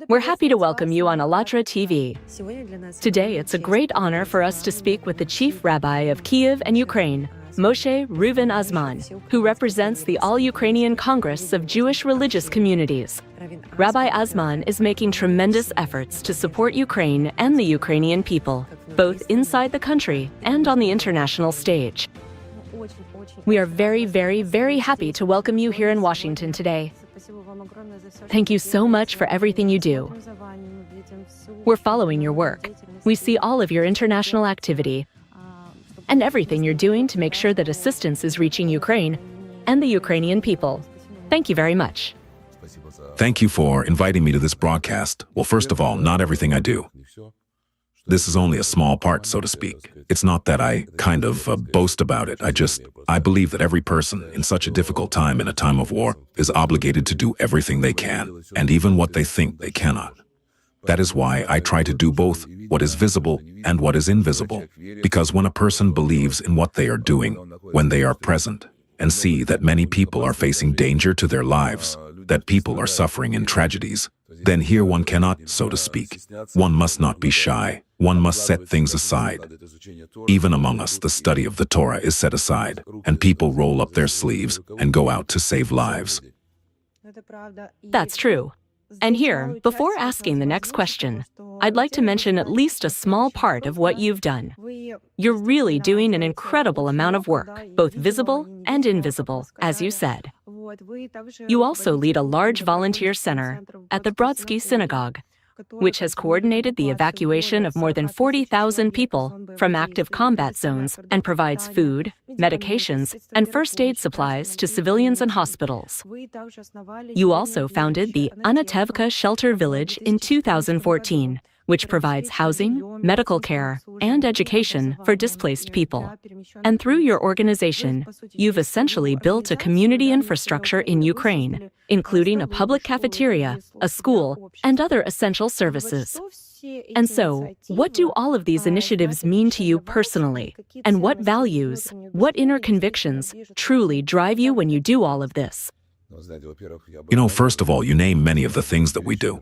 We're happy to welcome you on АЛЛАТРА TV. Today, it's a great honor for us to speak with the Chief Rabbi of Kyiv and Ukraine, Moshe Reuven Azman, who represents the All-Ukrainian Congress of Jewish Religious Communities. Rabbi Azman is making tremendous efforts to support Ukraine and the Ukrainian people, both inside the country and on the international stage. We are very, very, very happy to welcome you here in Washington today. Thank you so much for everything you do. We're following your work. We see all of your international activity and everything you're doing to make sure that assistance is reaching Ukraine and the Ukrainian people. Thank you very much. Thank you for inviting me to this broadcast. Well, first of all, not everything I do. This is only a small part, so to speak. It's not that I kind of boast about it. I believe that every person in such a difficult time, in a time of war, is obligated to do everything they can, and even what they think they cannot. That is why I try to do both what is visible and what is invisible. Because when a person believes in what they are doing, when they are present, and see that many people are facing danger to their lives, that people are suffering in tragedies, then here one cannot, so to speak. One must not be shy. One must set things aside. Even among us, the study of the Torah is set aside, and people roll up their sleeves and go out to save lives. That's true. And here, before asking the next question, I'd like to mention at least a small part of what you've done. You're really doing an incredible amount of work, both visible and invisible, as you said. You also lead a large volunteer center at the Brodsky Synagogue, which has coordinated the evacuation of more than 40,000 people from active combat zones and provides food, medications, and first aid supplies to civilians and hospitals. You also founded the Anatevka Shelter Village in 2014, which provides housing, medical care, and education for displaced people. And through your organization, you've essentially built a community infrastructure in Ukraine, including a public cafeteria, a school, and other essential services. And so, what do all of these initiatives mean to you personally? And what values, what inner convictions truly drive you when you do all of this? You know, first of all, you name many of the things that we do,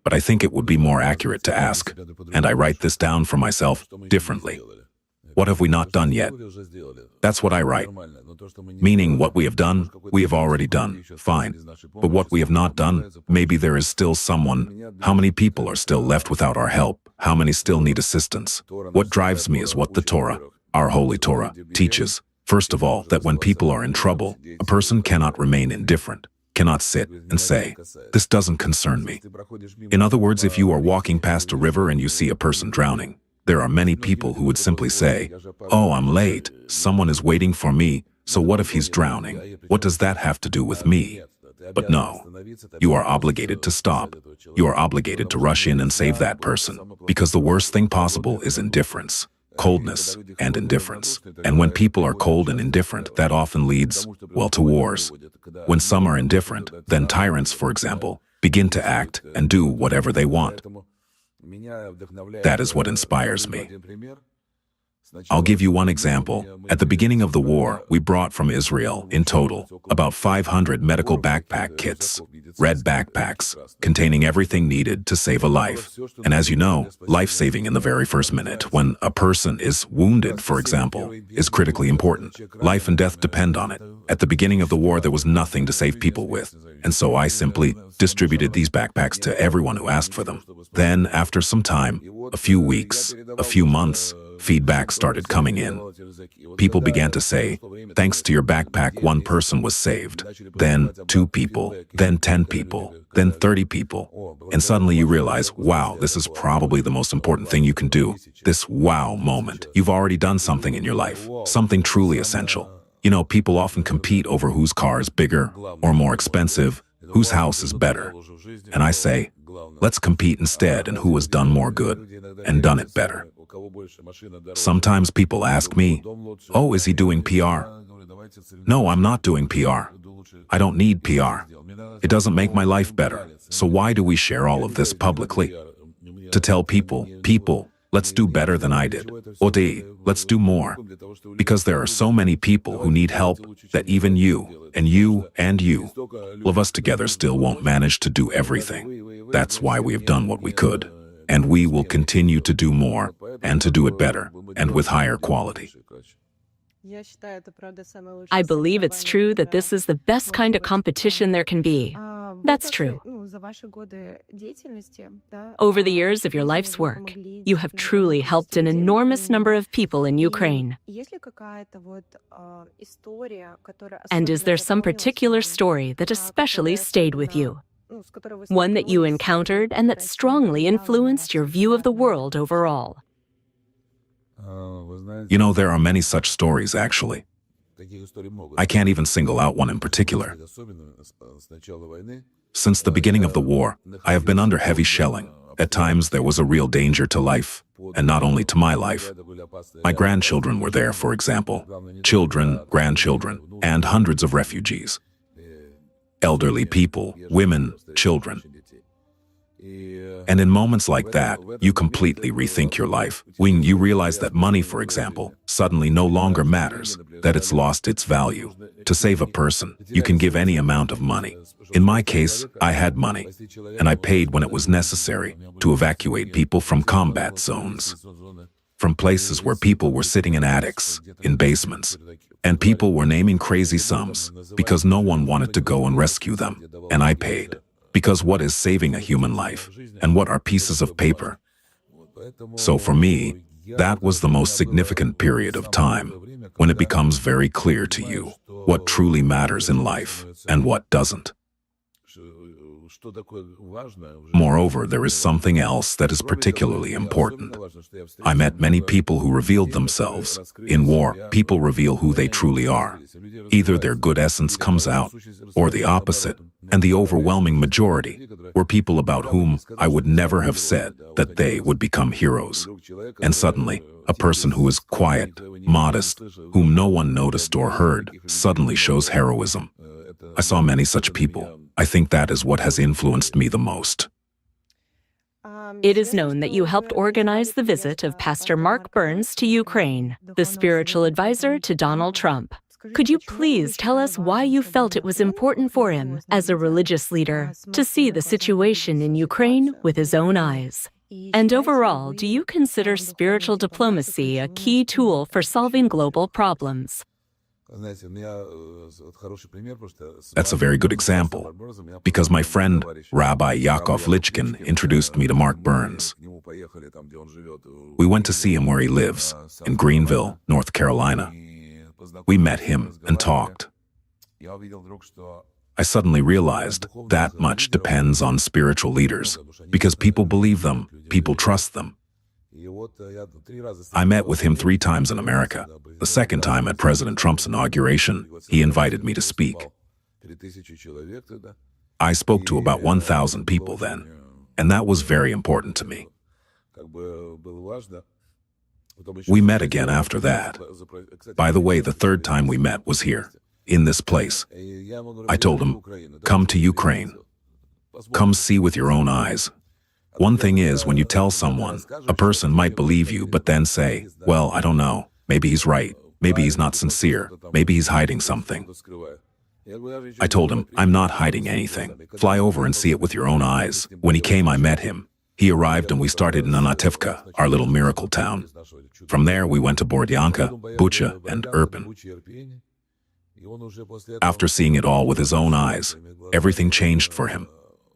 but I think it would be more accurate to ask, and I write this down for myself differently. What have we not done yet? That's what I write. Meaning what we have done, we have already done, fine. But what we have not done, maybe there is still someone. How many people are still left without our help? How many still need assistance? What drives me is what the Torah, our holy Torah, teaches. First of all, that when people are in trouble, a person cannot remain indifferent, cannot sit and say, "This doesn't concern me." In other words, if you are walking past a river and you see a person drowning, there are many people who would simply say, "Oh, I'm late, someone is waiting for me, so what if he's drowning? What does that have to do with me?" But no, you are obligated to stop. You are obligated to rush in and save that person, because the worst thing possible is indifference. Coldness and indifference. And when people are cold and indifferent, that often leads, well, to wars. When some are indifferent, then tyrants, for example, begin to act and do whatever they want. That is what inspires me. I'll give you one example. At the beginning of the war, we brought from Israel, in total, about 500 medical backpack kits, red backpacks, containing everything needed to save a life. And as you know, life-saving in the very first minute, when a person is wounded, for example, is critically important. Life and death depend on it. At the beginning of the war, there was nothing to save people with, and so I simply distributed these backpacks to everyone who asked for them. Then, after some time, a few weeks, a few months, feedback started coming in. People began to say, "Thanks to your backpack, one person was saved." Then 2 people, then 10 people, then 30 people. And suddenly you realize, wow, this is probably the most important thing you can do. This wow moment. You've already done something in your life, something truly essential. You know, people often compete over whose car is bigger or more expensive, whose house is better. And I say, let's compete instead in who has done more good and done it better. Sometimes people ask me, "Oh, is he doing PR?" No, I'm not doing PR. I don't need PR. It doesn't make my life better. So why do we share all of this publicly? To tell people, let's do better than I did. Odi, let's do more. Because there are so many people who need help that even you, and you, and you, all of us together still won't manage to do everything. That's why we have done what we could. And we will continue to do more, and to do it better, and with higher quality. I believe it's true that this is the best kind of competition there can be. That's true. Over the years of your life's work, you have truly helped an enormous number of people in Ukraine. And is there some particular story that especially stayed with you? One that you encountered and that strongly influenced your view of the world overall? You know, there are many such stories, actually. I can't even single out one in particular. Since the beginning of the war, I have been under heavy shelling. At times, there was a real danger to life, and not only to my life. My grandchildren were there, for example. Children, grandchildren, and hundreds of refugees. Elderly people, women, children. And in moments like that, you completely rethink your life. When you realize that money, for example, suddenly no longer matters, that it's lost its value. To save a person, you can give any amount of money. In my case, I had money, and I paid when it was necessary to evacuate people from combat zones. From places where people were sitting in attics, in basements, and people were naming crazy sums because no one wanted to go and rescue them, and I paid. Because what is saving a human life, and what are pieces of paper? So for me, that was the most significant period of time, when it becomes very clear to you what truly matters in life and what doesn't. Moreover, there is something else that is particularly important. I met many people who revealed themselves. In war, people reveal who they truly are. Either their good essence comes out, or the opposite, and the overwhelming majority were people about whom I would never have said that they would become heroes. And suddenly, a person who is quiet, modest, whom no one noticed or heard, suddenly shows heroism. I saw many such people. I think that is what has influenced me the most. It is known that you helped organize the visit of Pastor Mark Burns to Ukraine, the spiritual advisor to Donald Trump. Could you please tell us why you felt it was important for him, as a religious leader, to see the situation in Ukraine with his own eyes? And overall, do you consider spiritual diplomacy a key tool for solving global problems? That's a very good example, because my friend, Rabbi Yaakov Lichkin, introduced me to Mark Burns. We went to see him where he lives, in Greenville, North Carolina. We met him and talked. I suddenly realized that much depends on spiritual leaders, because people believe them, people trust them. I met with him 3 times in America. The second time at President Trump's inauguration, he invited me to speak. I spoke to about 1,000 people then, and that was very important to me. We met again after that. By the way, the third time we met was here, in this place. I told him, come to Ukraine. Come see with your own eyes. One thing is, when you tell someone, a person might believe you, but then say, well, I don't know, maybe he's right, maybe he's not sincere, maybe he's hiding something. I told him, I'm not hiding anything. Fly over and see it with your own eyes. When he came, I met him. He arrived and we started in Anativka, our little miracle town. From there, we went to Bordyanka, Bucha, and Irpin. After seeing it all with his own eyes, everything changed for him.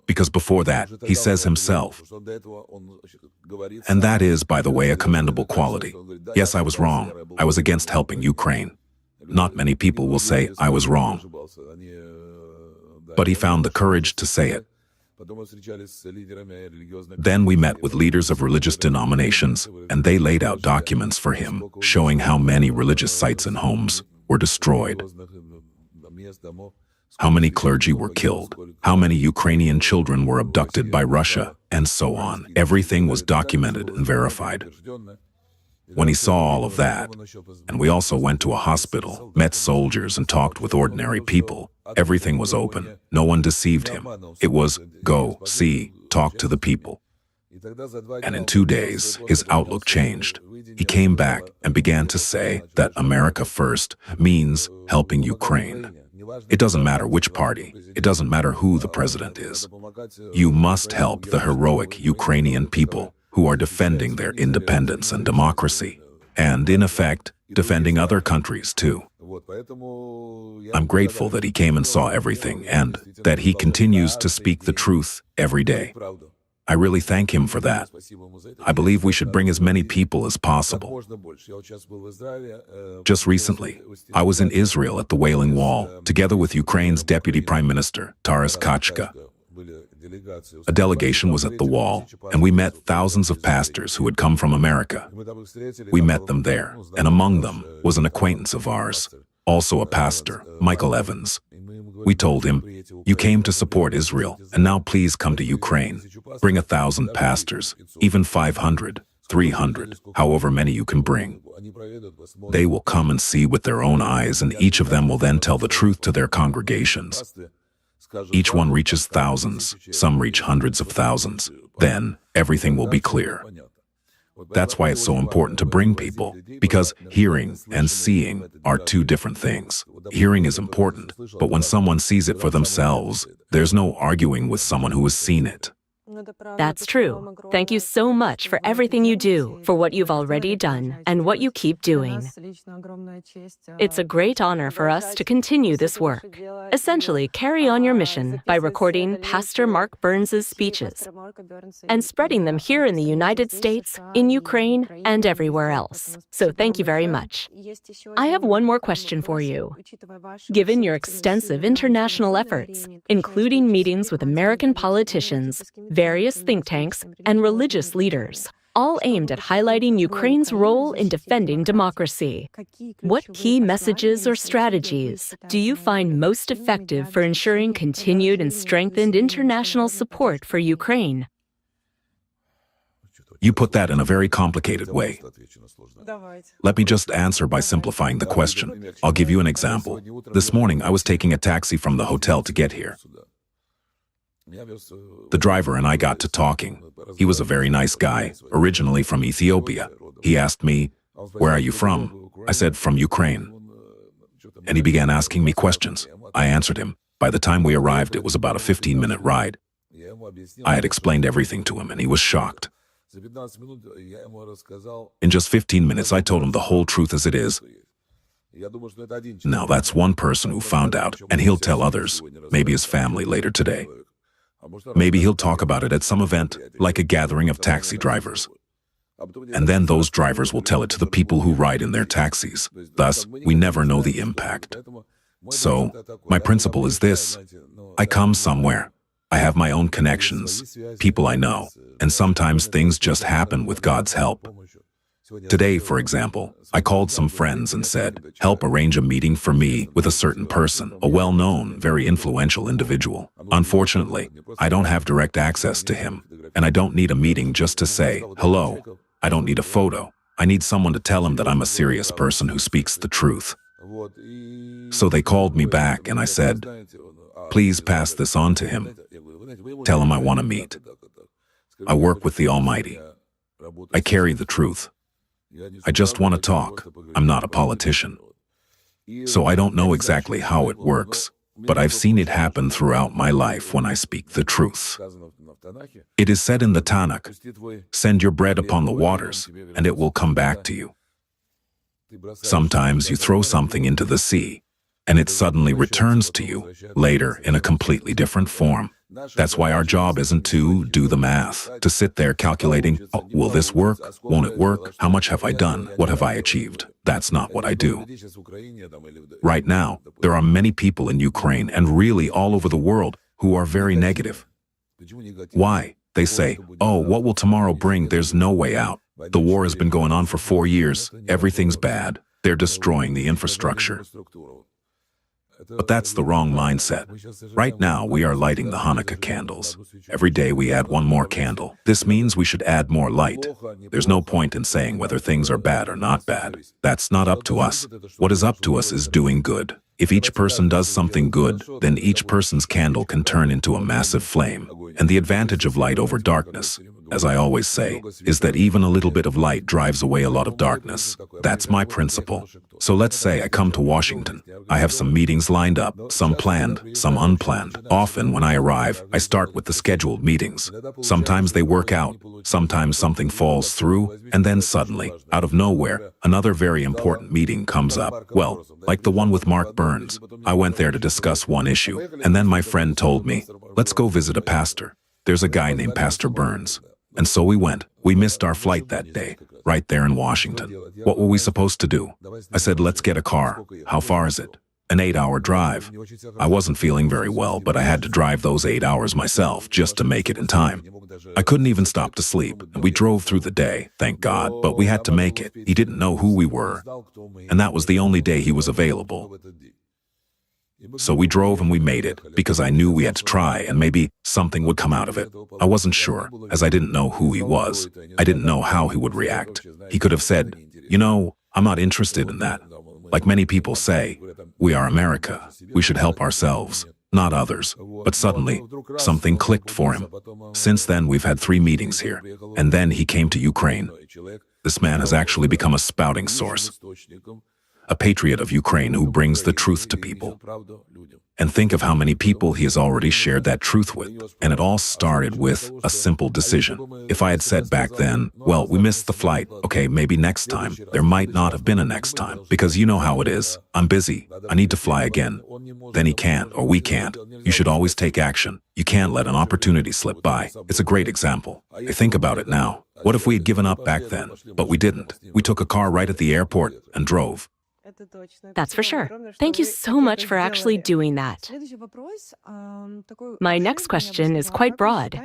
Because before that, he says himself. And that is, by the way, a commendable quality. Yes, I was wrong. I was against helping Ukraine. Not many people will say I was wrong. But he found the courage to say it. Then we met with leaders of religious denominations, and they laid out documents for him, showing how many religious sites and homes were destroyed. How many clergy were killed, how many Ukrainian children were abducted by Russia, and so on. Everything was documented and verified. When he saw all of that, and we also went to a hospital, met soldiers and talked with ordinary people, everything was open. No one deceived him. It was, go, see, talk to the people. And in 2 days, his outlook changed. He came back and began to say that America first means helping Ukraine. It doesn't matter which party, it doesn't matter who the president is. You must help the heroic Ukrainian people who are defending their independence and democracy, and in effect, defending other countries too. I'm grateful that he came and saw everything and that he continues to speak the truth every day. I really thank him for that. I believe we should bring as many people as possible. Just recently, I was in Israel at the Wailing Wall, together with Ukraine's Deputy Prime Minister, Taras Kachka. A delegation was at the wall, and we met thousands of pastors who had come from America. We met them there, and among them was an acquaintance of ours, also a pastor, Michael Evans. We told him, "You came to support Israel, and now please come to Ukraine. Bring 1,000 pastors, even 500, 300, however many you can bring. They will come and see with their own eyes, and each of them will then tell the truth to their congregations. Each one reaches thousands, some reach hundreds of thousands. Then everything will be clear." That's why it's so important to bring people, because hearing and seeing are two different things. Hearing is important, but when someone sees it for themselves, there's no arguing with someone who has seen it. That's true. Thank you so much for everything you do, for what you've already done, and what you keep doing. It's a great honor for us to continue this work. Essentially, carry on your mission by recording Pastor Mark Burns's speeches and spreading them here in the United States, in Ukraine, and everywhere else. So thank you very much. I have one more question for you. Given your extensive international efforts, including meetings with American politicians, various think tanks, and religious leaders, all aimed at highlighting Ukraine's role in defending democracy, what key messages or strategies do you find most effective for ensuring continued and strengthened international support for Ukraine? You put that in a very complicated way. Let me just answer by simplifying the question. I'll give you an example. This morning, I was taking a taxi from the hotel to get here. The driver and I got to talking. He was a very nice guy, originally from Ethiopia. He asked me, "Where are you from?" I said, "From Ukraine." And he began asking me questions. I answered him. By the time we arrived, it was about a 15-minute ride. I had explained everything to him, and he was shocked. In just 15 minutes, I told him the whole truth as it is. Now, that's one person who found out, and he'll tell others, maybe his family later today. Maybe he'll talk about it at some event, like a gathering of taxi drivers. And then those drivers will tell it to the people who ride in their taxis. Thus, we never know the impact. So, my principle is this. I come somewhere. I have my own connections, people I know, and sometimes things just happen with God's help. Today, for example, I called some friends and said, "Help arrange a meeting for me with a certain person, a well-known, very influential individual." Unfortunately, I don't have direct access to him, and I don't need a meeting just to say, "Hello." I don't need a photo. I need someone to tell him that I'm a serious person who speaks the truth. So they called me back and I said, "Please pass this on to him. Tell him I want to meet. I work with the Almighty. I carry the truth. I just want to talk. I'm not a politician. So I don't know exactly how it works, but I've seen it happen throughout my life when I speak the truth. It is said in the Tanakh, 'Send your bread upon the waters, and it will come back to you.' Sometimes you throw something into the sea, and it suddenly returns to you, later in a completely different form. That's why our job isn't to do the math, to sit there calculating, oh, will this work? Won't it work? How much have I done? What have I achieved? That's not what I do. Right now, there are many people in Ukraine and really all over the world who are very negative. Why? They say, "Oh, what will tomorrow bring? There's no way out. The war has been going on for 4 years. Everything's bad. They're destroying the infrastructure." But that's the wrong mindset. Right now, we are lighting the Hanukkah candles. Every day we add one more candle. This means we should add more light. There's no point in saying whether things are bad or not bad. That's not up to us. What is up to us is doing good. If each person does something good, then each person's candle can turn into a massive flame. And the advantage of light over darkness as I always say, is that even a little bit of light drives away a lot of darkness. That's my principle. So let's say I come to Washington. I have some meetings lined up, some planned, some unplanned. Often when I arrive, I start with the scheduled meetings. Sometimes they work out, sometimes something falls through, and then suddenly, out of nowhere, another very important meeting comes up. Well, like the one with Mark Burns. I went there to discuss one issue, and then my friend told me, let's go visit a pastor. There's a guy named Pastor Burns. And so we went. We missed our flight that day, right there in Washington. What were we supposed to do? I said, let's get a car. How far is it? An 8-hour drive. I wasn't feeling very well, but I had to drive those 8 hours myself just to make it in time. I couldn't even stop to sleep, and we drove through the day, thank God, but we had to make it. He didn't know who we were, and that was the only day he was available. So we drove and we made it, because I knew we had to try and maybe something would come out of it. I wasn't sure, as I didn't know who he was. I didn't know how he would react. He could have said, you know, I'm not interested in that. Like many people say, we are America. We should help ourselves, not others. But suddenly, something clicked for him. Since then, we've had 3 meetings here. And then he came to Ukraine. This man has actually become a spouting source, a patriot of Ukraine who brings the truth to people. And think of how many people he has already shared that truth with. And it all started with a simple decision. If I had said back then, well, we missed the flight, okay, maybe next time, there might not have been a next time, because you know how it is. I'm busy. I need to fly again. Then he can't, or we can't. You should always take action. You can't let an opportunity slip by. It's a great example. I think about it now. What if we had given up back then? But we didn't. We took a car right at the airport and drove. That's for sure. Thank you so much for actually doing that. My next question is quite broad.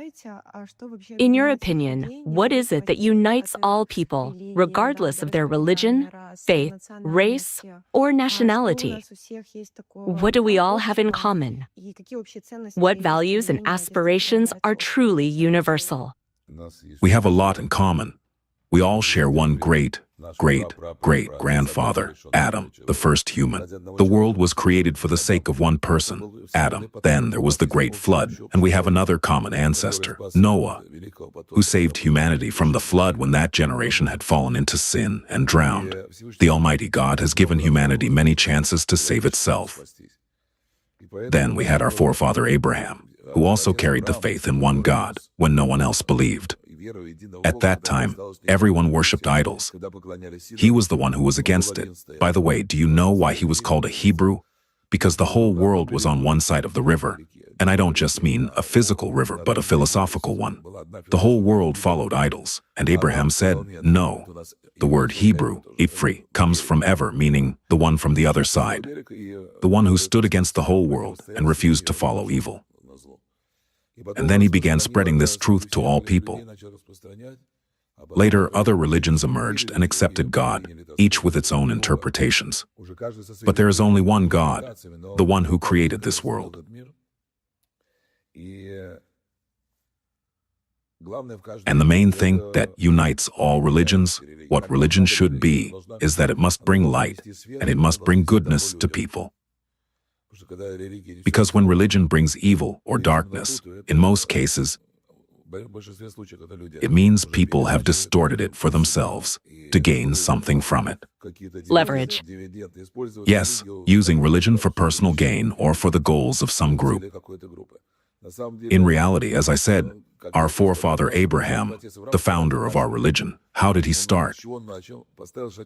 In your opinion, what is it that unites all people, regardless of their religion, faith, race, or nationality? What do we all have in common? What values and aspirations are truly universal? We have a lot in common. We all share one great-great-great-grandfather, Adam, the first human. The world was created for the sake of one person, Adam. Then there was the great flood, and we have another common ancestor, Noah, who saved humanity from the flood when that generation had fallen into sin and drowned. The Almighty God has given humanity many chances to save itself. Then we had our forefather Abraham, who also carried the faith in one God when no one else believed. At that time, everyone worshipped idols. He was the one who was against it. By the way, do you know why he was called a Hebrew? Because the whole world was on one side of the river. And I don't just mean a physical river, but a philosophical one. The whole world followed idols. And Abraham said, no. The word Hebrew, Ipri, comes from ever, meaning the one from the other side. The one who stood against the whole world and refused to follow evil. And then he began spreading this truth to all people. Later, other religions emerged and accepted God, each with its own interpretations. But there is only one God, the one who created this world. And the main thing that unites all religions, what religion should be, is that it must bring light, and it must bring goodness to people. Because when religion brings evil or darkness, in most cases, it means people have distorted it for themselves to gain something from it. Leverage. Yes, using religion for personal gain or for the goals of some group. In reality, as I said, our forefather Abraham, the founder of our religion, how did he start?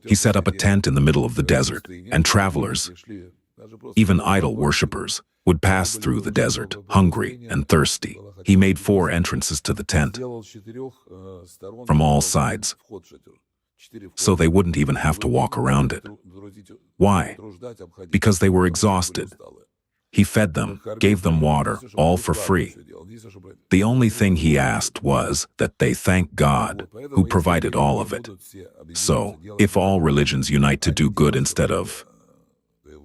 He set up a tent in the middle of the desert, and travelers, even idol worshippers, would pass through the desert, hungry and thirsty. He made 4 entrances to the tent from all sides, so they wouldn't even have to walk around it. Why? Because they were exhausted. He fed them, gave them water, all for free. The only thing he asked was that they thank God, who provided all of it. So, if all religions unite to do good instead of,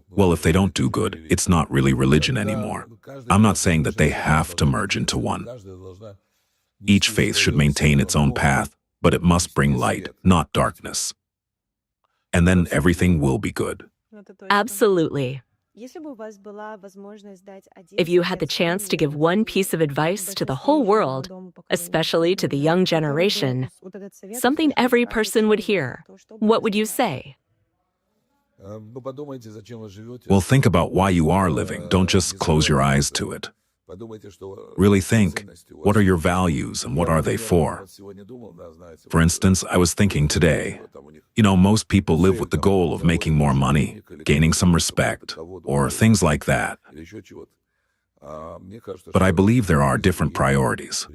well, if they don't do good, it's not really religion anymore. I'm not saying that they have to merge into one. Each faith should maintain its own path, but it must bring light, not darkness. And then everything will be good. Absolutely. If you had the chance to give one piece of advice to the whole world, especially to the young generation, something every person would hear, what would you say? Well, think about why you are living. Don't just close your eyes to it. Really think, what are your values and what are they for? For instance, I was thinking today, most people live with the goal of making more money, gaining some respect, or things like that. But I believe there are different priorities.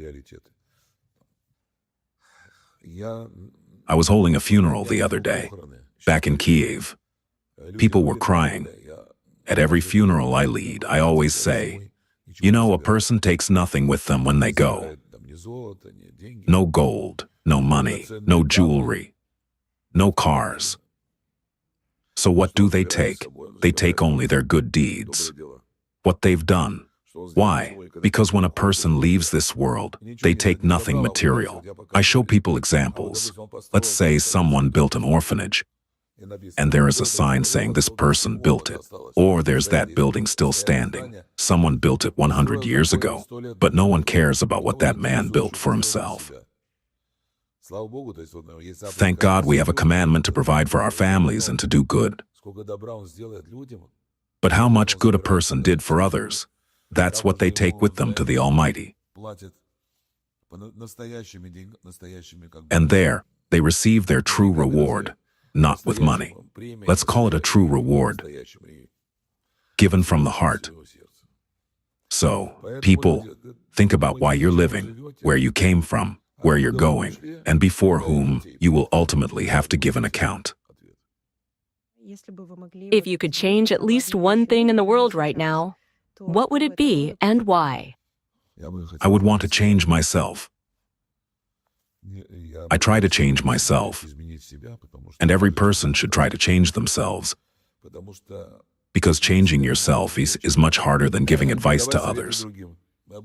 I was holding a funeral the other day, back in Kyiv. People were crying. At every funeral I lead, I always say, a person takes nothing with them when they go. No gold, no money, no jewelry, no cars. So what do they take? They take only their good deeds, what they've done. Why? Because when a person leaves this world, they take nothing material. I show people examples. Let's say someone built an orphanage, and there is a sign saying this person built it. Or there's that building still standing. Someone built it 100 years ago, but no one cares about what that man built for himself. Thank God we have a commandment to provide for our families and to do good. But how much good a person did for others, that's what they take with them to the Almighty. And there, they receive their true reward. Not with money. Let's call it a true reward, given from the heart. So, people, think about why you're living, where you came from, where you're going, and before whom you will ultimately have to give an account. If you could change at least one thing in the world right now, what would it be and why? I would want to change myself. I try to change myself, and every person should try to change themselves, because changing yourself is much harder than giving advice to others.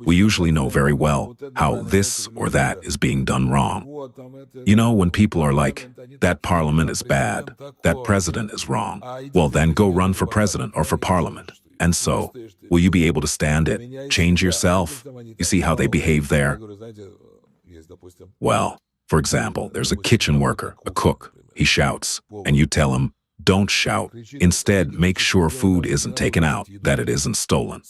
We usually know very well how this or that is being done wrong. When people are like, that parliament is bad, that president is wrong, well then go run for president or for parliament. And so, will you be able to stand it? Change yourself? You see how they behave there? Well, for example, there's a kitchen worker, a cook. He shouts, and you tell him, don't shout. Instead, make sure food isn't taken out, that it isn't stolen.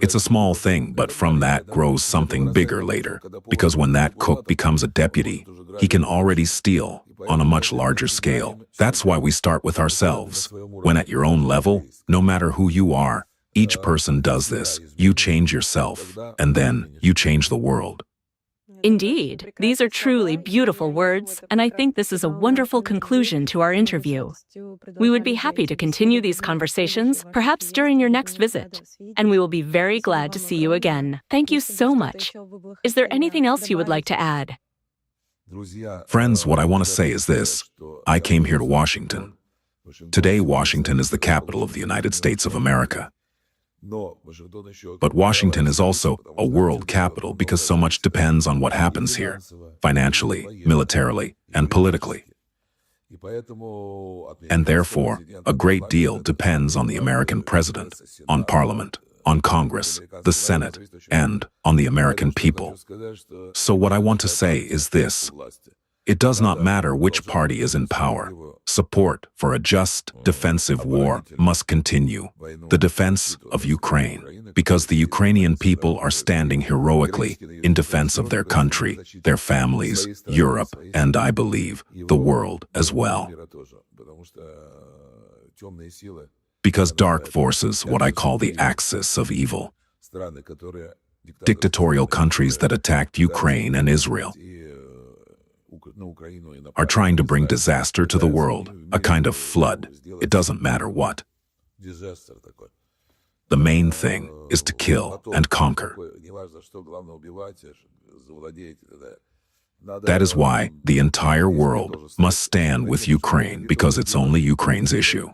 It's a small thing, but from that grows something bigger later, because when that cook becomes a deputy, he can already steal on a much larger scale. That's why we start with ourselves. When at your own level, no matter who you are, each person does this. You change yourself, and then you change the world. Indeed, these are truly beautiful words, and I think this is a wonderful conclusion to our interview. We would be happy to continue these conversations, perhaps during your next visit, and we will be very glad to see you again. Thank you so much. Is there anything else you would like to add? Friends, what I want to say is this. I came here to Washington. Today, Washington is the capital of the United States of America. But Washington is also a world capital because so much depends on what happens here, financially, militarily, and politically. And therefore, a great deal depends on the American president, on Parliament, on Congress, the Senate, and on the American people. So what I want to say is this. It does not matter which party is in power. Support for a just, defensive war must continue. The defense of Ukraine, because the Ukrainian people are standing heroically in defense of their country, their families, Europe, and I believe, the world as well. Because dark forces, what I call the axis of evil, dictatorial countries that attacked Ukraine and Israel, are trying to bring disaster to the world, a kind of flood. It doesn't matter what. The main thing is to kill and conquer. That is why the entire world must stand with Ukraine, because it's only Ukraine's issue.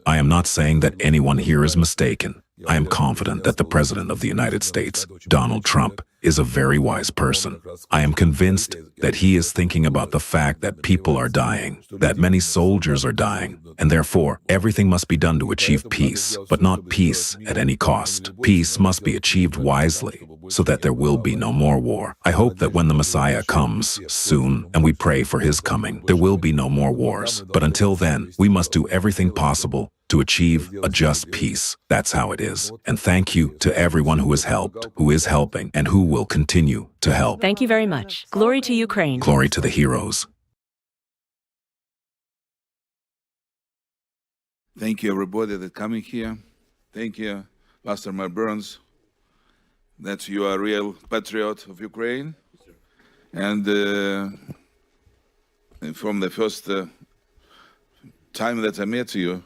I am not saying that anyone here is mistaken. I am confident that the President of the United States, Donald Trump, is a very wise person. I am convinced that he is thinking about the fact that people are dying, that many soldiers are dying, and therefore everything must be done to achieve peace, but not peace at any cost. Peace must be achieved wisely, so that there will be no more war. I hope that when the Messiah comes soon, and we pray for his coming, there will be no more wars. But until then, we must do everything possible to achieve a just peace. That's how it is. And thank you to everyone who has helped, who is helping, and who will continue to help. Thank you very much. Glory to Ukraine. Glory to the heroes. Thank you, everybody that coming here. Thank you, Pastor Mark Burns, that you are a real patriot of Ukraine. And from the first time that I met you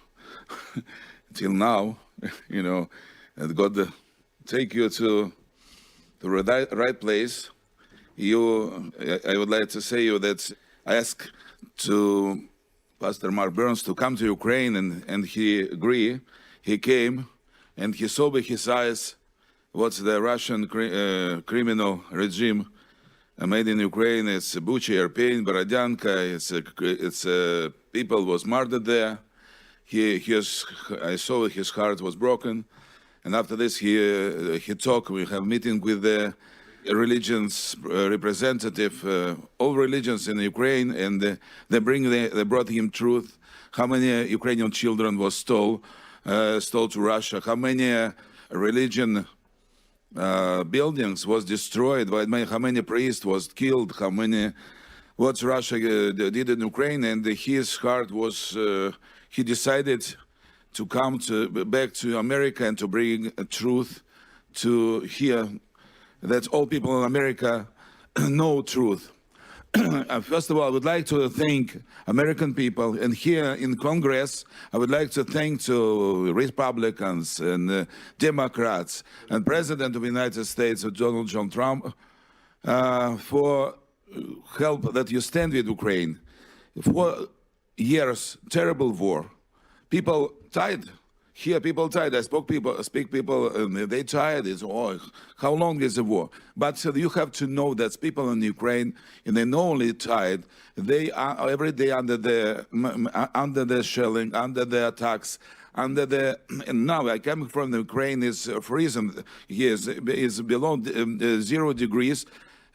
till now, that God take you to the right place. I would like to say you that I asked to Pastor Mark Burns to come to Ukraine, and he agreed. He came, and he saw with his eyes what the Russian criminal regime made in Ukraine. It's Bucha, Irpin, Borodyanka. It's people was murdered there. I saw his heart was broken, and after this he talked. We have meeting with the religions representative, all religions in Ukraine, and they brought him truth. How many Ukrainian children was stole to Russia? How many religion buildings was destroyed? How many priests was killed? What Russia did in Ukraine? And his heart was. He decided to come back to America and to bring truth to here, that all people in America know truth. First of all, I would like to thank American people, and here in Congress, I would like to thank to Republicans and Democrats and President of the United States, Donald John Trump, for help that you stand with Ukraine. For years, terrible war. People died. Here, people died. I speak people, they tired. How long is the war? But you have to know that people in Ukraine, and they not only tired, they are every day under the shelling, under the attacks, and now I coming from the Ukraine is freezing. Here is below 0 degrees.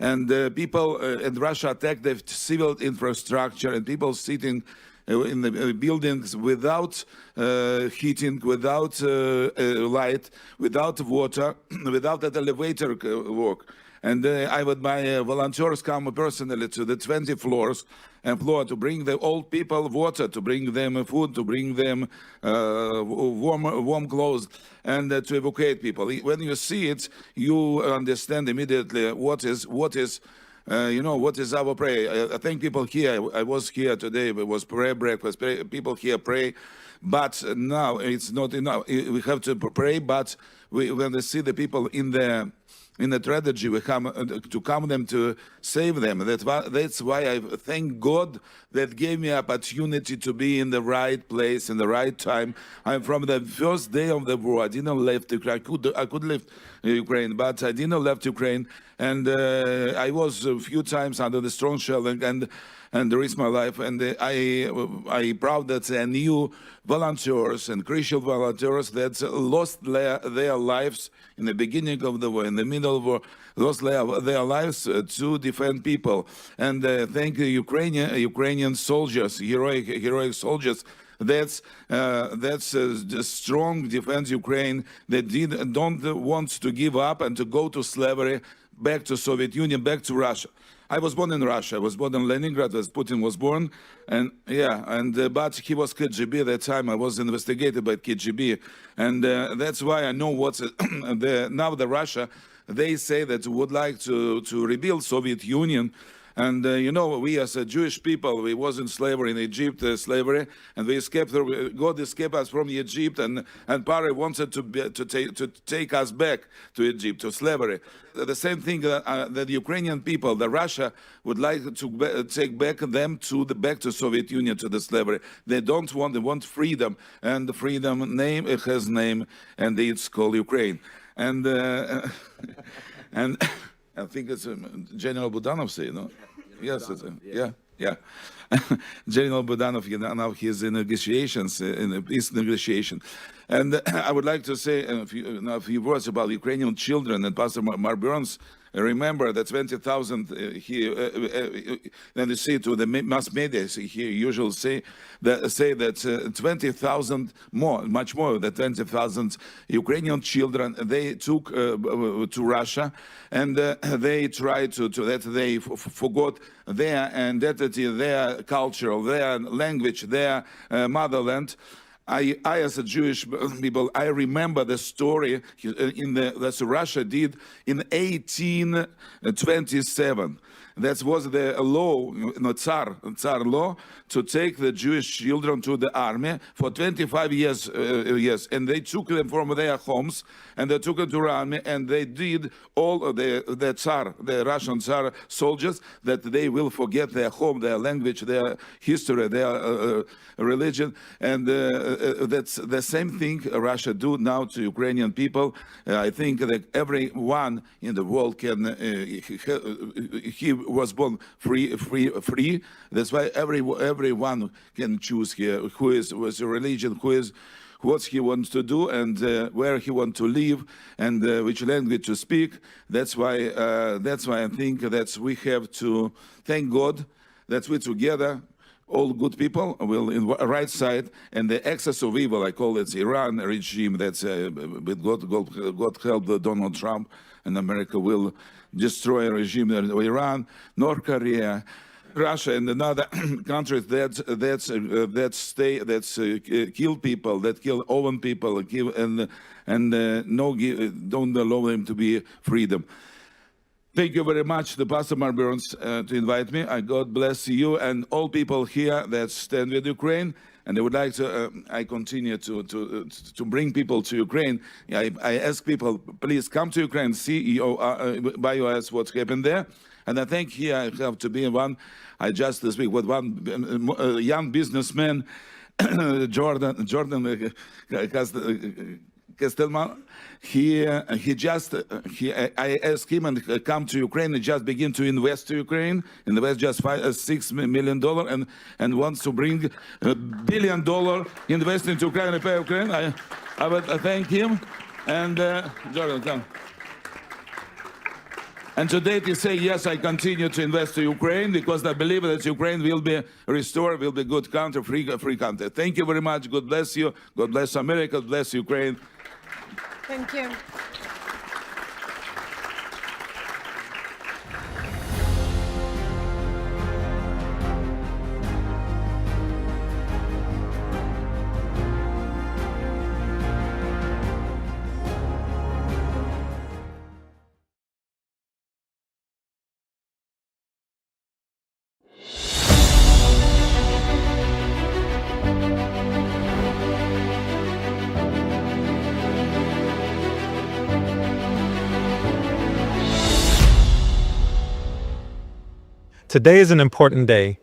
And people in Russia attacked the civil infrastructure, and people sitting in the buildings without heating, without light, without water, without an elevator work. And my volunteers come personally to the 20 floors to bring the old people water, to bring them food, to bring them warm clothes, and to evacuate people. When you see it, you understand immediately what is our prayer. I think people here, I was here today, it was prayer breakfast, people here pray, but now it's not enough. We have to pray, but when we see the people in the tragedy, we come them to save them. That's why I thank God that gave me opportunity to be in the right place in the right time. I'm from the first day of the war. I didn't leave Ukraine. I could leave Ukraine, but I didn't leave Ukraine. And I was a few times under the strong shelling and risked my life. And I proud that I knew volunteers and Christian volunteers that lost their lives in the beginning of the war, in the middle of the war, lost their lives to defend people. And thank the Ukrainian soldiers, heroic soldiers. That's the strong defense Ukraine that don't want to give up and to go to slavery, back to Soviet Union, back to Russia. I was born in Russia. I was born in Leningrad, as Putin was born, but he was KGB at that time. I was investigated by KGB, and that's why I know what's now the Russia. They say that would like to rebuild Soviet Union, And we as a Jewish people, we was in slavery in Egypt, slavery, and we escaped. God escaped us from Egypt, and Pharaoh wanted to take us back to Egypt, to slavery. The same thing that the Ukrainian people, the Russia, would like to take back them back to Soviet Union, to the slavery. They don't want. They want freedom, and the freedom name, it has name, and it's called Ukraine. And and I think it's General Budanov say, no? Yes, it's yeah. General Budanov, now he's in negotiations, in a peace negotiation. And I would like to say a few words about Ukrainian children. And Pastor Mark Burns, remember that 20,000 then you see to the mass media, he usually say that 20,000 more, much more than 20,000 Ukrainian children they took to Russia, and they tried to that they forgot their identity, their culture, their language, their motherland. I, as a Jewish people, I remember the story that Russia did in 1827. That was the law, Tsar law, to take the Jewish children to the army for 25 years. Yes, and they took them from their homes, and they took them to the army, and they did all of the Russian Tsar soldiers, that they will forget their home, their language, their history, their religion, and that's the same thing Russia do now to Ukrainian people. I think that everyone in the world can. He was born free. That's why everyone can choose here who is with a religion, what he wants to do, and where he wants to live, and which language to speak. That's why I think that we have to thank God that we together, all good people, will in the right side, and the excess of evil, I call it Iran regime, that's with God help Donald Trump, and America will destroy a regime in Iran, North Korea, Russia, and another countries that kill people, that kill own people, don't allow them to be freedom. Thank you very much, the Pastor Mark Burns, to invite me. God bless you and all people here that stand with Ukraine. And I would like to, I continue to bring people to Ukraine. I ask people, please come to Ukraine, see by your eyes what's happened there. And I think here I have to be one. I just speak with one young businessman, Jordan Kestelman. I asked him and come to Ukraine and just begin to invest to Ukraine, invest just $6 million and wants to bring $1 billion investment to Ukraine and pay Ukraine. I would thank him. And Jordan, come. And today they say, yes, I continue to invest to Ukraine because I believe that Ukraine will be restored, will be a good country, free country. Thank you very much. God bless you. God bless America. God bless Ukraine. Thank you. Today is an important day.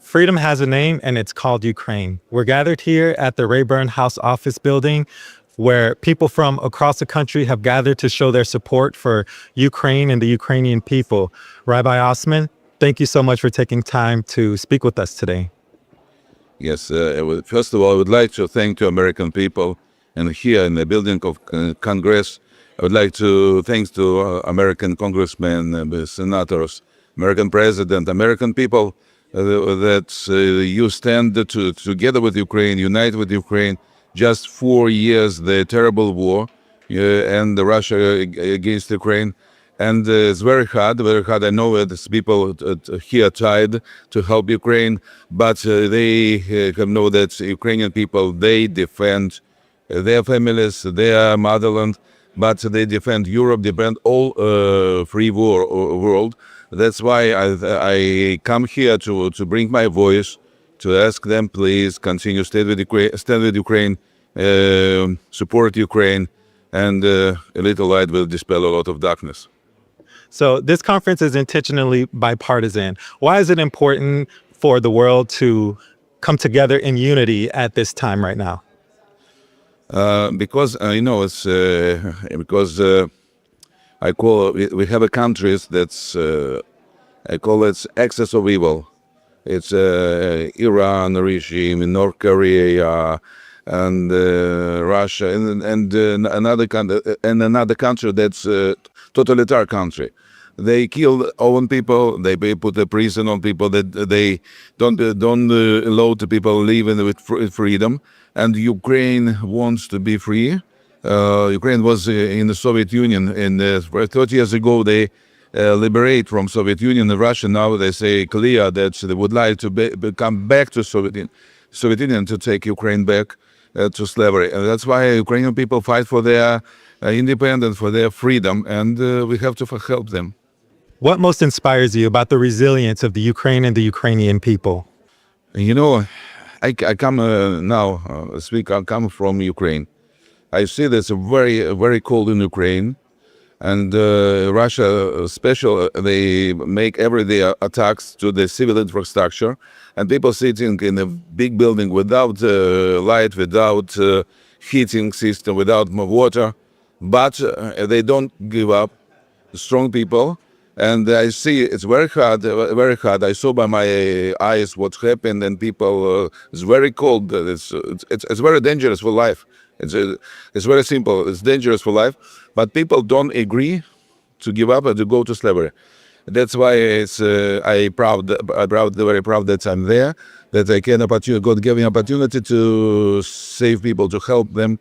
Freedom has a name, and it's called Ukraine. We're gathered here at the Rayburn House Office building, where people from across the country have gathered to show their support for Ukraine and the Ukrainian people. Rabbi Azman, thank you so much for taking time to speak with us today. Yes, first of all, I would like to thank the American people, and here in the building of Congress, I would like to thanks to American congressmen, senators, American president, American people, that you stand together with Ukraine, unite with Ukraine. Just 4 years, the terrible war and Russia against Ukraine. And it's very hard. I know that people here tried to help Ukraine, but they know that Ukrainian people, they defend their families, their motherland. but they defend Europe, defend all free world. That's why I come here to bring my voice, to ask them, please continue stand with Ukraine, support Ukraine, and a little light will dispel a lot of darkness. So this conference is intentionally bipartisan. Why is it important for the world to come together in unity at this time right now? Because it's because I call we have a countries that's I call it excess of evil. It's Iran regime, North Korea, and Russia, and another country that's totalitarian country. They kill own people. They put a prison on people that they don't allow the people living with freedom. And Ukraine wants to be free. Ukraine was in the Soviet Union, and 30 years ago they liberate from Soviet Union and Russia. Now they say clear that they would like to come back to Soviet Union to take Ukraine back to slavery. And that's why Ukrainian people fight for their independence, for their freedom, and we have to help them. What most inspires you about the resilience of the Ukraine and the Ukrainian people? I come now this week. I come from Ukraine. I see that it's very, very cold in Ukraine, and Russia special. They make everyday attacks to the civil infrastructure, and people sitting in a big building without light, without heating system, without water, but they don't give up. Strong people. And I see it's very hard, very hard. I saw by my eyes what happened, and people, it's very cold. It's very dangerous for life. It's very simple. It's dangerous for life, but people don't agree to give up and to go to slavery. That's why it's very proud that I'm there, that I can God gave me opportunity to save people, to help them.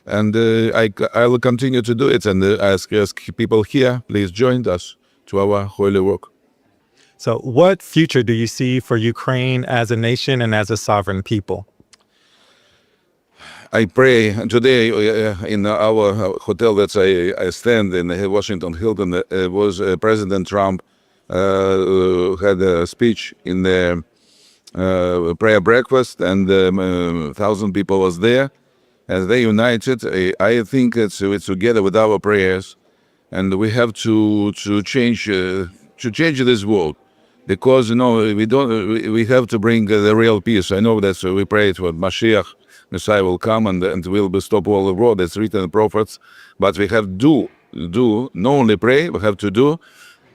And I will continue to do it, and ask people here, please join us to our holy work. So what future do you see for Ukraine as a nation and as a sovereign people? I pray today in our hotel that I stand in Washington Hilton, was President Trump had a speech in the prayer breakfast, and 1,000 people was there, and they united. I think it's together with our prayers, and we have to change this world, because we have to bring the real peace. I know that we pray for Mashiach, Messiah will come and will stop all the war. That's written in the prophets, but we have to do not only pray, we have to do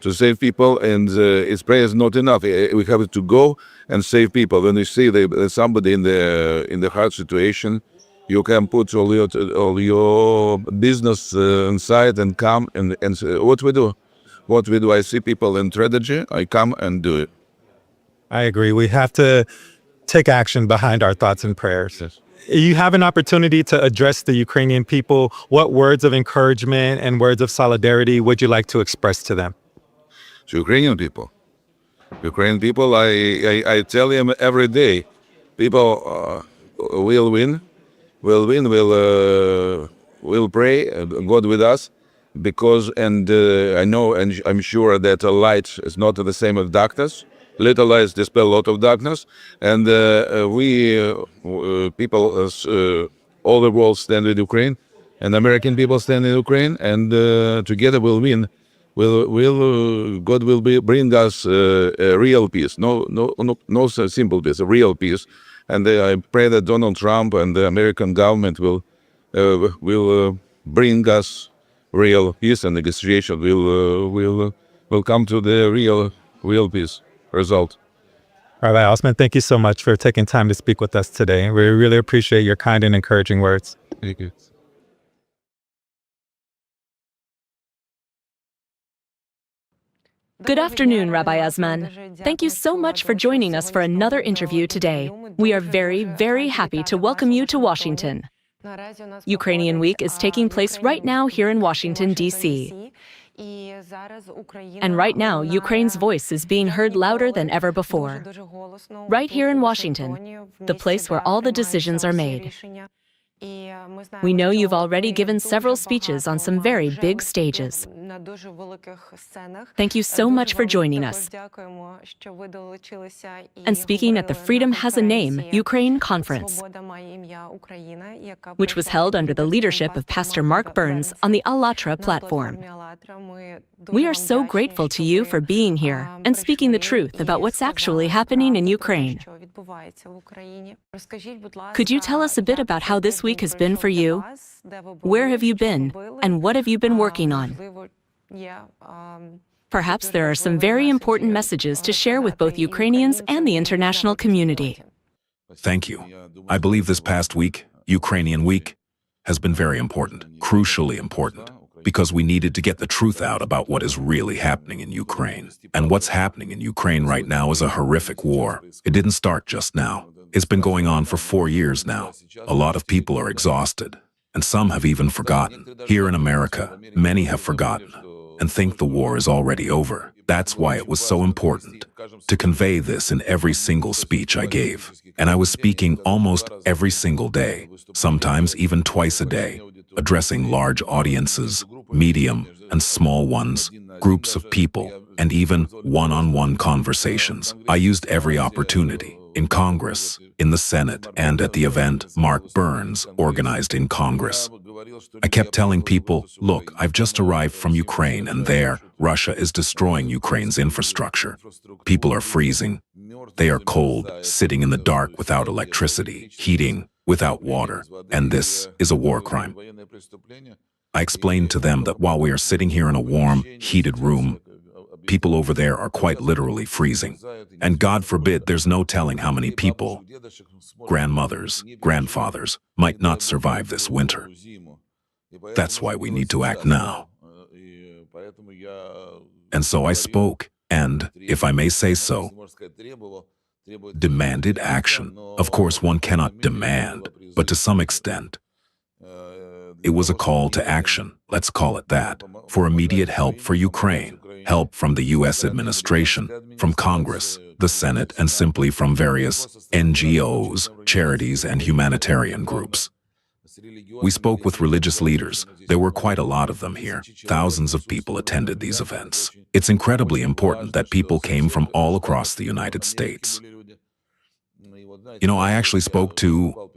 to save people, and his prayer is not enough. We have to go and save people. When you see somebody in the hard situation, you can put all your business inside and come and what we do. I see people in tragedy, I come and do it. I agree. We have to take action behind our thoughts and prayers. Yes. You have an opportunity to address the Ukrainian people. What words of encouragement and words of solidarity would you like to express to them? To Ukrainian people, I tell them every day, people will win. We'll pray, God with us, because, I know and I'm sure that a light is not the same as darkness. Little lights dispel a lot of darkness, and people, all the world stand with Ukraine, and American people stand in Ukraine, and together we'll win. God will bring us a real peace, no simple peace, a real peace. And I pray that Donald Trump and the American government will bring us real peace, and negotiation will come to the real peace result. Rabbi Azman, thank you so much for taking time to speak with us today. We really appreciate your kind and encouraging words. Thank you. Good afternoon, Rabbi Azman. Thank you so much for joining us for another interview today. We are very, very happy to welcome you to Washington. Ukrainian Week is taking place right now here in Washington, D.C. And right now, Ukraine's voice is being heard louder than ever before. Right here in Washington, the place where all the decisions are made. We know you've already given several speeches on some very big stages. Thank you so much for joining us and speaking at the Freedom Has a Name Ukraine Conference, which was held under the leadership of Pastor Mark Burns on the Allatra platform. We are so grateful to you for being here and speaking the truth about what's actually happening in Ukraine. Could you tell us a bit about how this week has been for you? Where have you been, and what have you been working on? Perhaps there are some very important messages to share with both Ukrainians and the international community. Thank you. I believe this past week, Ukrainian Week, has been very important, crucially important, because we needed to get the truth out about what is really happening in Ukraine. And what's happening in Ukraine right now is a horrific war. It didn't start just now. It's been going on for 4 years now. A lot of people are exhausted, and some have even forgotten. Here in America, many have forgotten and think the war is already over. That's why it was so important to convey this in every single speech I gave. And I was speaking almost every single day, sometimes even twice a day, addressing large audiences, medium and small ones, groups of people, and even one-on-one conversations. I used every opportunity in Congress, in the Senate, and at the event Mark Burns organized in Congress. I kept telling people, look, I've just arrived from Ukraine, and there, Russia is destroying Ukraine's infrastructure. People are freezing. They are cold, sitting in the dark without electricity, heating, without water, and this is a war crime. I explained to them that while we are sitting here in a warm, heated room, people over there are quite literally freezing. And God forbid, there's no telling how many people, grandmothers, grandfathers, might not survive this winter. That's why we need to act now. And so I spoke, and, if I may say so, demanded action. Of course, one cannot demand, but to some extent, it was a call to action, let's call it that, for immediate help for Ukraine, help from the U.S. administration, from Congress, the Senate, and simply from various NGOs, charities, and humanitarian groups. We spoke with religious leaders. There were quite a lot of them here. Thousands of people attended these events. It's incredibly important that people came from all across the United States. You know, I actually spoke to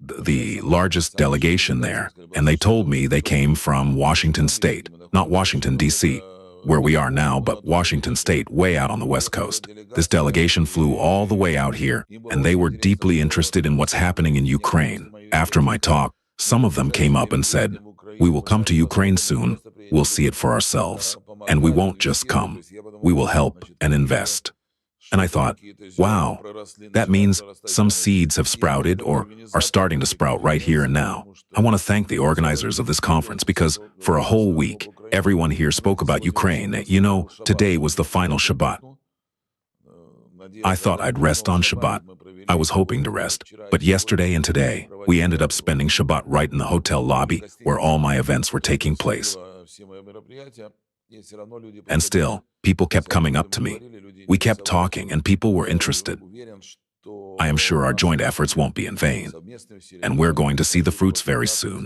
the largest delegation there, and they told me they came from Washington State, not Washington, D.C., where we are now, but Washington State, way out on the West Coast. This delegation flew all the way out here, and they were deeply interested in what's happening in Ukraine. After my talk, some of them came up and said, "We will come to Ukraine soon, we'll see it for ourselves, and we won't just come, we will help and invest." And I thought, wow, that means some seeds have sprouted or are starting to sprout right here and now. I want to thank the organizers of this conference because for a whole week, everyone here spoke about Ukraine. You know, today was the final Shabbat. I thought I'd rest on Shabbat. I was hoping to rest, but yesterday and today, we ended up spending Shabbat right in the hotel lobby where all my events were taking place. And still, people kept coming up to me. We kept talking and people were interested. I am sure our joint efforts won't be in vain, and we're going to see the fruits very soon.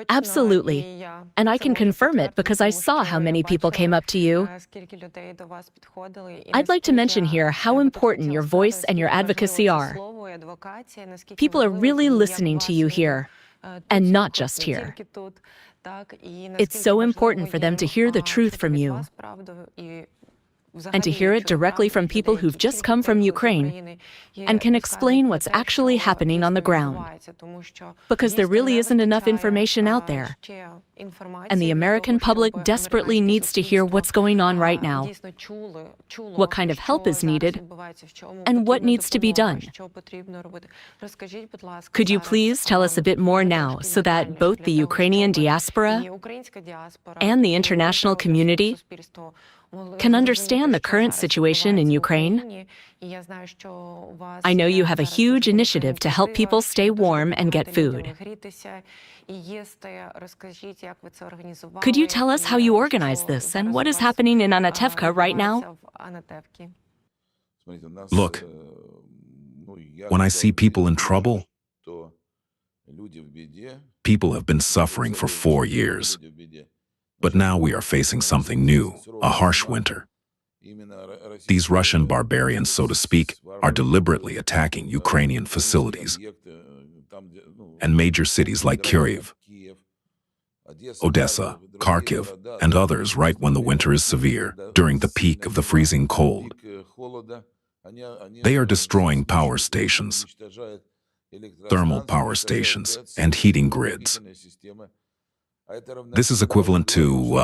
Absolutely. And I can confirm it because I saw how many people came up to you. I'd like to mention here how important your voice and your advocacy are. People are really listening to you here, and not just here. It's so important for them to hear the truth from you, and to hear it directly from people who've just come from Ukraine and can explain what's actually happening on the ground. Because there really isn't enough information out there. And the American public desperately needs to hear what's going on right now, what kind of help is needed, and what needs to be done. Could you please tell us a bit more now so that both the Ukrainian diaspora and the international community can understand the current situation in Ukraine? I know you have a huge initiative to help people stay warm and get food. Could you tell us how you organize this and what is happening in Anatevka right now? Look, When I see people in trouble, people have been suffering for 4 years. But now we are facing something new, a harsh winter. These Russian barbarians, so to speak, are deliberately attacking Ukrainian facilities and major cities like Kyiv, Odessa, Kharkiv, and others right when the winter is severe, during the peak of the freezing cold. They are destroying power stations, thermal power stations, and heating grids. This is equivalent to,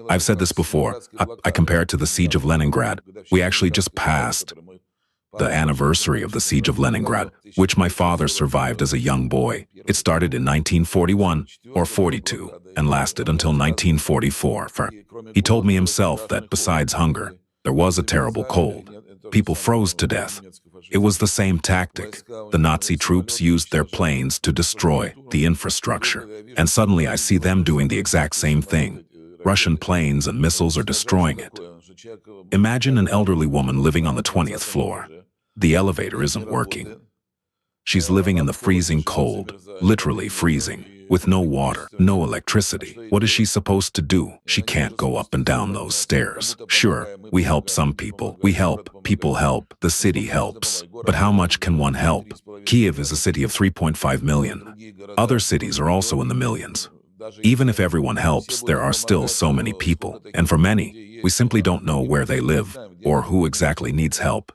I've said this before, I compare it to the siege of Leningrad. We actually just passed the anniversary of the siege of Leningrad, which my father survived as a young boy. It started in 1941 or 42 and lasted until 1944. He told me himself that besides hunger, there was a terrible cold. People froze to death. It was the same tactic. The Nazi troops used their planes to destroy the infrastructure. And suddenly I see them doing the exact same thing. Russian planes and missiles are destroying it. Imagine an elderly woman living on the 20th floor. The elevator isn't working. She's living in the freezing cold, literally freezing, with no water, no electricity. What is she supposed to do? She can't go up and down those stairs. Sure, we help some people. We help. People help. The city helps. But how much can one help? Kyiv is a city of 3.5 million. Other cities are also in the millions. Even if everyone helps, there are still so many people. And for many, we simply don't know where they live or who exactly needs help.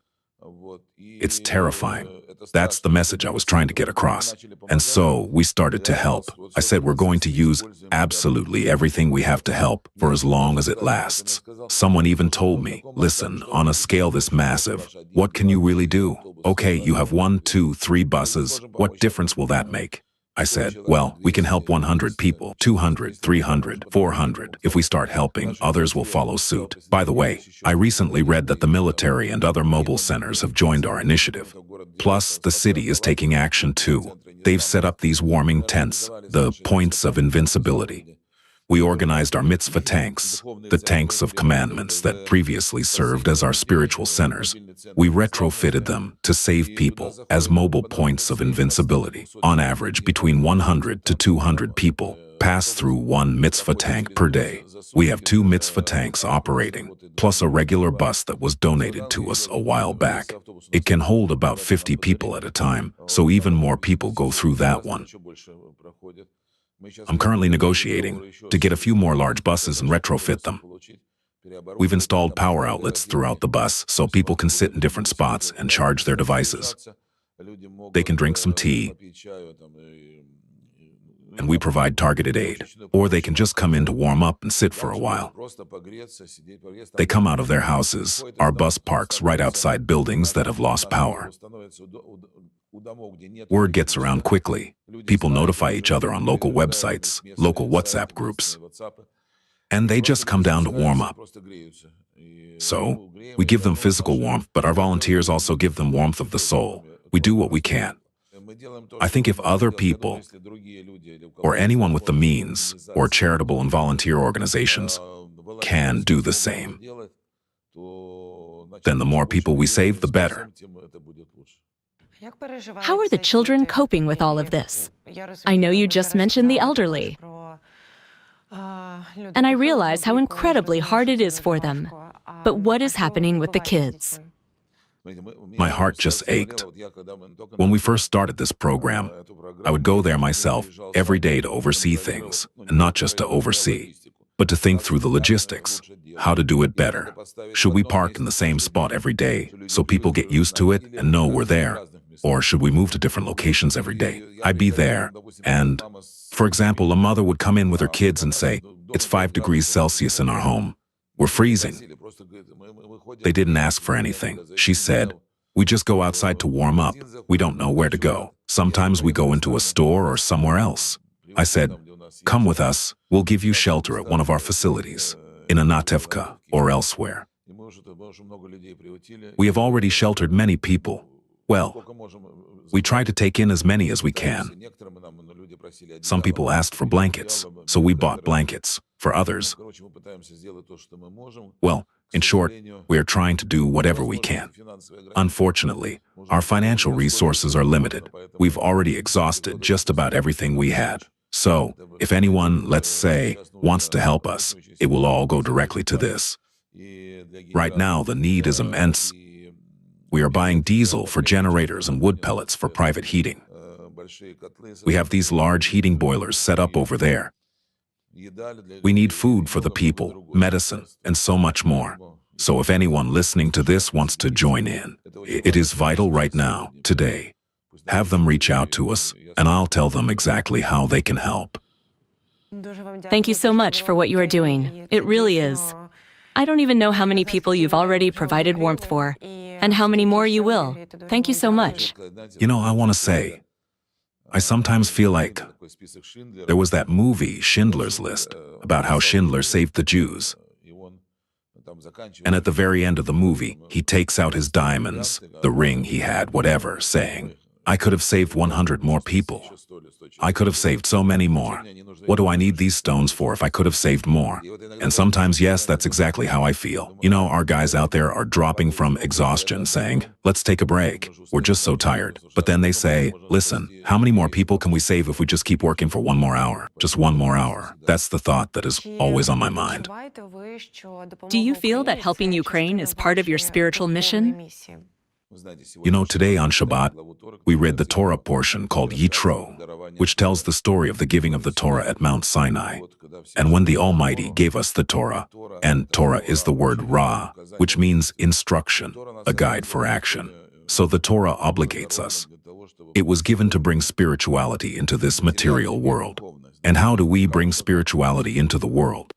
It's terrifying. That's the message I was trying to get across. And so we started to help. I said we're going to use absolutely everything we have to help for as long as it lasts. Someone even told me, listen, on a scale this massive, what can you really do? Okay, you have 1, 2, 3 buses. What difference will that make? I said, well, we can help 100 people, 200, 300, 400. If we start helping, others will follow suit. By the way, I recently read that the military and other mobile centers have joined our initiative. Plus, the city is taking action too. They've set up these warming tents, the points of invincibility. We organized our Mitzvatanks, the tanks of commandments that previously served as our spiritual centers. We retrofitted them to save people as mobile points of invincibility. On average, between 100 to 200 people pass through one mitzvah tank per day. We have 2 mitzvah tanks operating, plus a regular bus that was donated to us a while back. It can hold about 50 people at a time, so even more people go through that one. I'm currently negotiating to get a few more large buses and retrofit them. We've installed power outlets throughout the bus so people can sit in different spots and charge their devices. They can drink some tea, and we provide targeted aid. Or they can just come in to warm up and sit for a while. They come out of their houses. Our bus parks right outside buildings that have lost power. Word gets around quickly. People notify each other on local websites, local WhatsApp groups, and they just come down to warm up. So, we give them physical warmth, but our volunteers also give them warmth of the soul. We do what we can. I think if other people, or anyone with the means, or charitable and volunteer organizations, can do the same, then the more people we save, the better. How are the children coping with all of this? I know you just mentioned the elderly, and I realize how incredibly hard it is for them. But what is happening with the kids? My heart just ached. When we first started this program, I would go there myself every day to oversee things, and not just to oversee, but to think through the logistics, how to do it better. Should we park in the same spot every day so people get used to it and know we're there? Or should we move to different locations every day? I'd be there, and, for example, a mother would come in with her kids and say, it's 5 degrees Celsius in our home. We're freezing. They didn't ask for anything. She said, we just go outside to warm up. We don't know where to go. Sometimes we go into a store or somewhere else. I said, come with us. We'll give you shelter at one of our facilities, in Anatevka or elsewhere. We have already sheltered many people. Well, we try to take in as many as we can. Some people asked for blankets, so we bought blankets. For others, well, In short, we are trying to do whatever we can. Unfortunately, our financial resources are limited. We've already exhausted just about everything we had. So, if anyone, let's say, wants to help us, it will all go directly to this. Right now, the need is immense. We are buying diesel for generators and wood pellets for private heating. We have these large heating boilers set up over there. We need food for the people, medicine, and so much more. So if anyone listening to this wants to join in, it is vital right now, today. Have them reach out to us, and I'll tell them exactly how they can help. Thank you so much for what you are doing. It really is. I don't even know how many people you've already provided warmth for, and how many more you will. Thank you so much. You know, I want to say, I sometimes feel like there was that movie, Schindler's List, about how Schindler saved the Jews. And at the very end of the movie, he takes out his diamonds, the ring he had, whatever, saying, I could have saved 100 more people. I could have saved so many more. What do I need these stones for if I could have saved more? And sometimes, yes, that's exactly how I feel. You know, our guys out there are dropping from exhaustion saying, let's take a break. We're just so tired. But then they say, listen, how many more people can we save if we just keep working for 1 more hour? Just 1 more hour. That's the thought that is always on my mind. Do you feel that helping Ukraine is part of your spiritual mission? You know, today on Shabbat, we read the Torah portion called Yitro, which tells the story of the giving of the Torah at Mount Sinai. And when the Almighty gave us the Torah, and Torah is the word Ra, which means instruction, a guide for action. So the Torah obligates us. It was given to bring spirituality into this material world. And how do we bring spirituality into the world?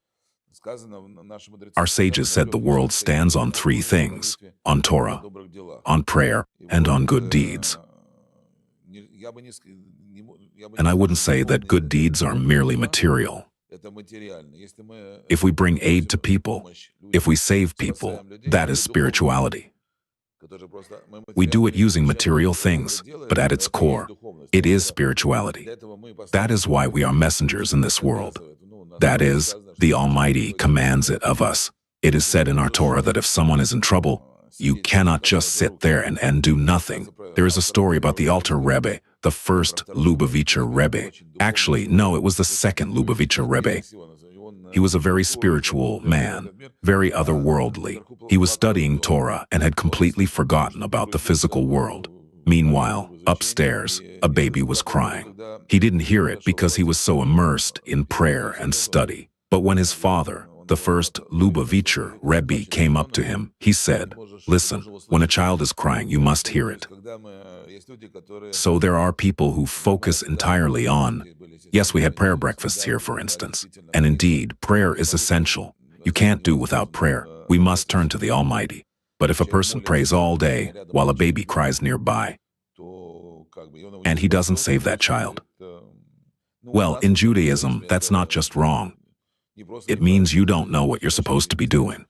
Our sages said the world stands on 3 things: on Torah, on prayer, and on good deeds. And I wouldn't say that good deeds are merely material. If we bring aid to people, if we save people, that is spirituality. We do it using material things, but at its core, it is spirituality. That is why we are messengers in this world. That is, the Almighty commands it of us. It is said in our Torah that if someone is in trouble, you cannot just sit there and do nothing. There is a story about the Alter Rebbe, the first Lubavitcher Rebbe. Actually, no, it was the second Lubavitcher Rebbe. He was a very spiritual man, very otherworldly. He was studying Torah and had completely forgotten about the physical world. Meanwhile, upstairs, a baby was crying. He didn't hear it because he was so immersed in prayer and study. But when his father, the first Lubavitcher Rebbe, came up to him, he said, listen, when a child is crying, you must hear it. So there are people who focus entirely on, yes, we had prayer breakfasts here, for instance. And indeed, prayer is essential. You can't do without prayer. We must turn to the Almighty. But if a person prays all day while a baby cries nearby, and he doesn't save that child, well, in Judaism, that's not just wrong. It means you don't know what you're supposed to be doing.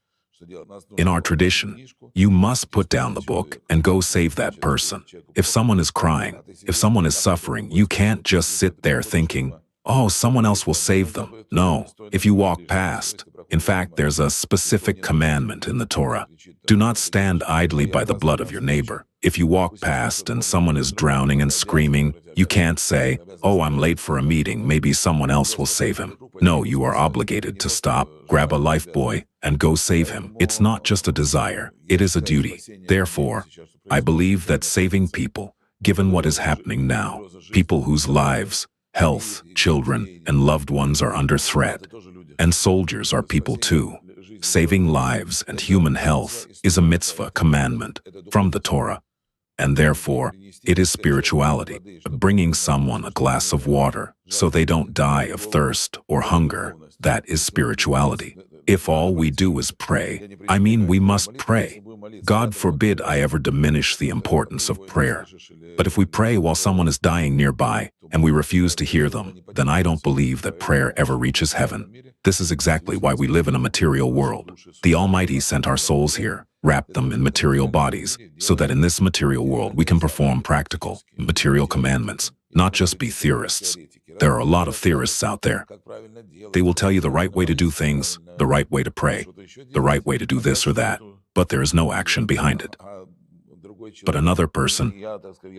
In our tradition, you must put down the book and go save that person. If someone is crying, if someone is suffering, you can't just sit there thinking, oh, someone else will save them. No, if you walk past, in fact, there's a specific commandment in the Torah. Do not stand idly by the blood of your neighbor. If you walk past and someone is drowning and screaming, you can't say, oh, I'm late for a meeting, maybe someone else will save him. No, you are obligated to stop, grab a lifebuoy, and go save him. It's not just a desire, it is a duty. Therefore, I believe that saving people, given what is happening now, people whose lives, health, children, and loved ones are under threat, and soldiers are people too. Saving lives and human health is a mitzvah commandment from the Torah, and therefore, it is spirituality, bringing someone a glass of water so they don't die of thirst or hunger. That is spirituality. If all we do is pray, I mean we must pray. God forbid I ever diminish the importance of prayer. But if we pray while someone is dying nearby and we refuse to hear them, then I don't believe that prayer ever reaches heaven. This is exactly why we live in a material world. The Almighty sent our souls here, wrapped them in material bodies, so that in this material world we can perform practical, material commandments. not just be theorists. There are a lot of theorists out there. They will tell you the right way to do things, the right way to pray, the right way to do this or that, but there is no action behind it. But another person,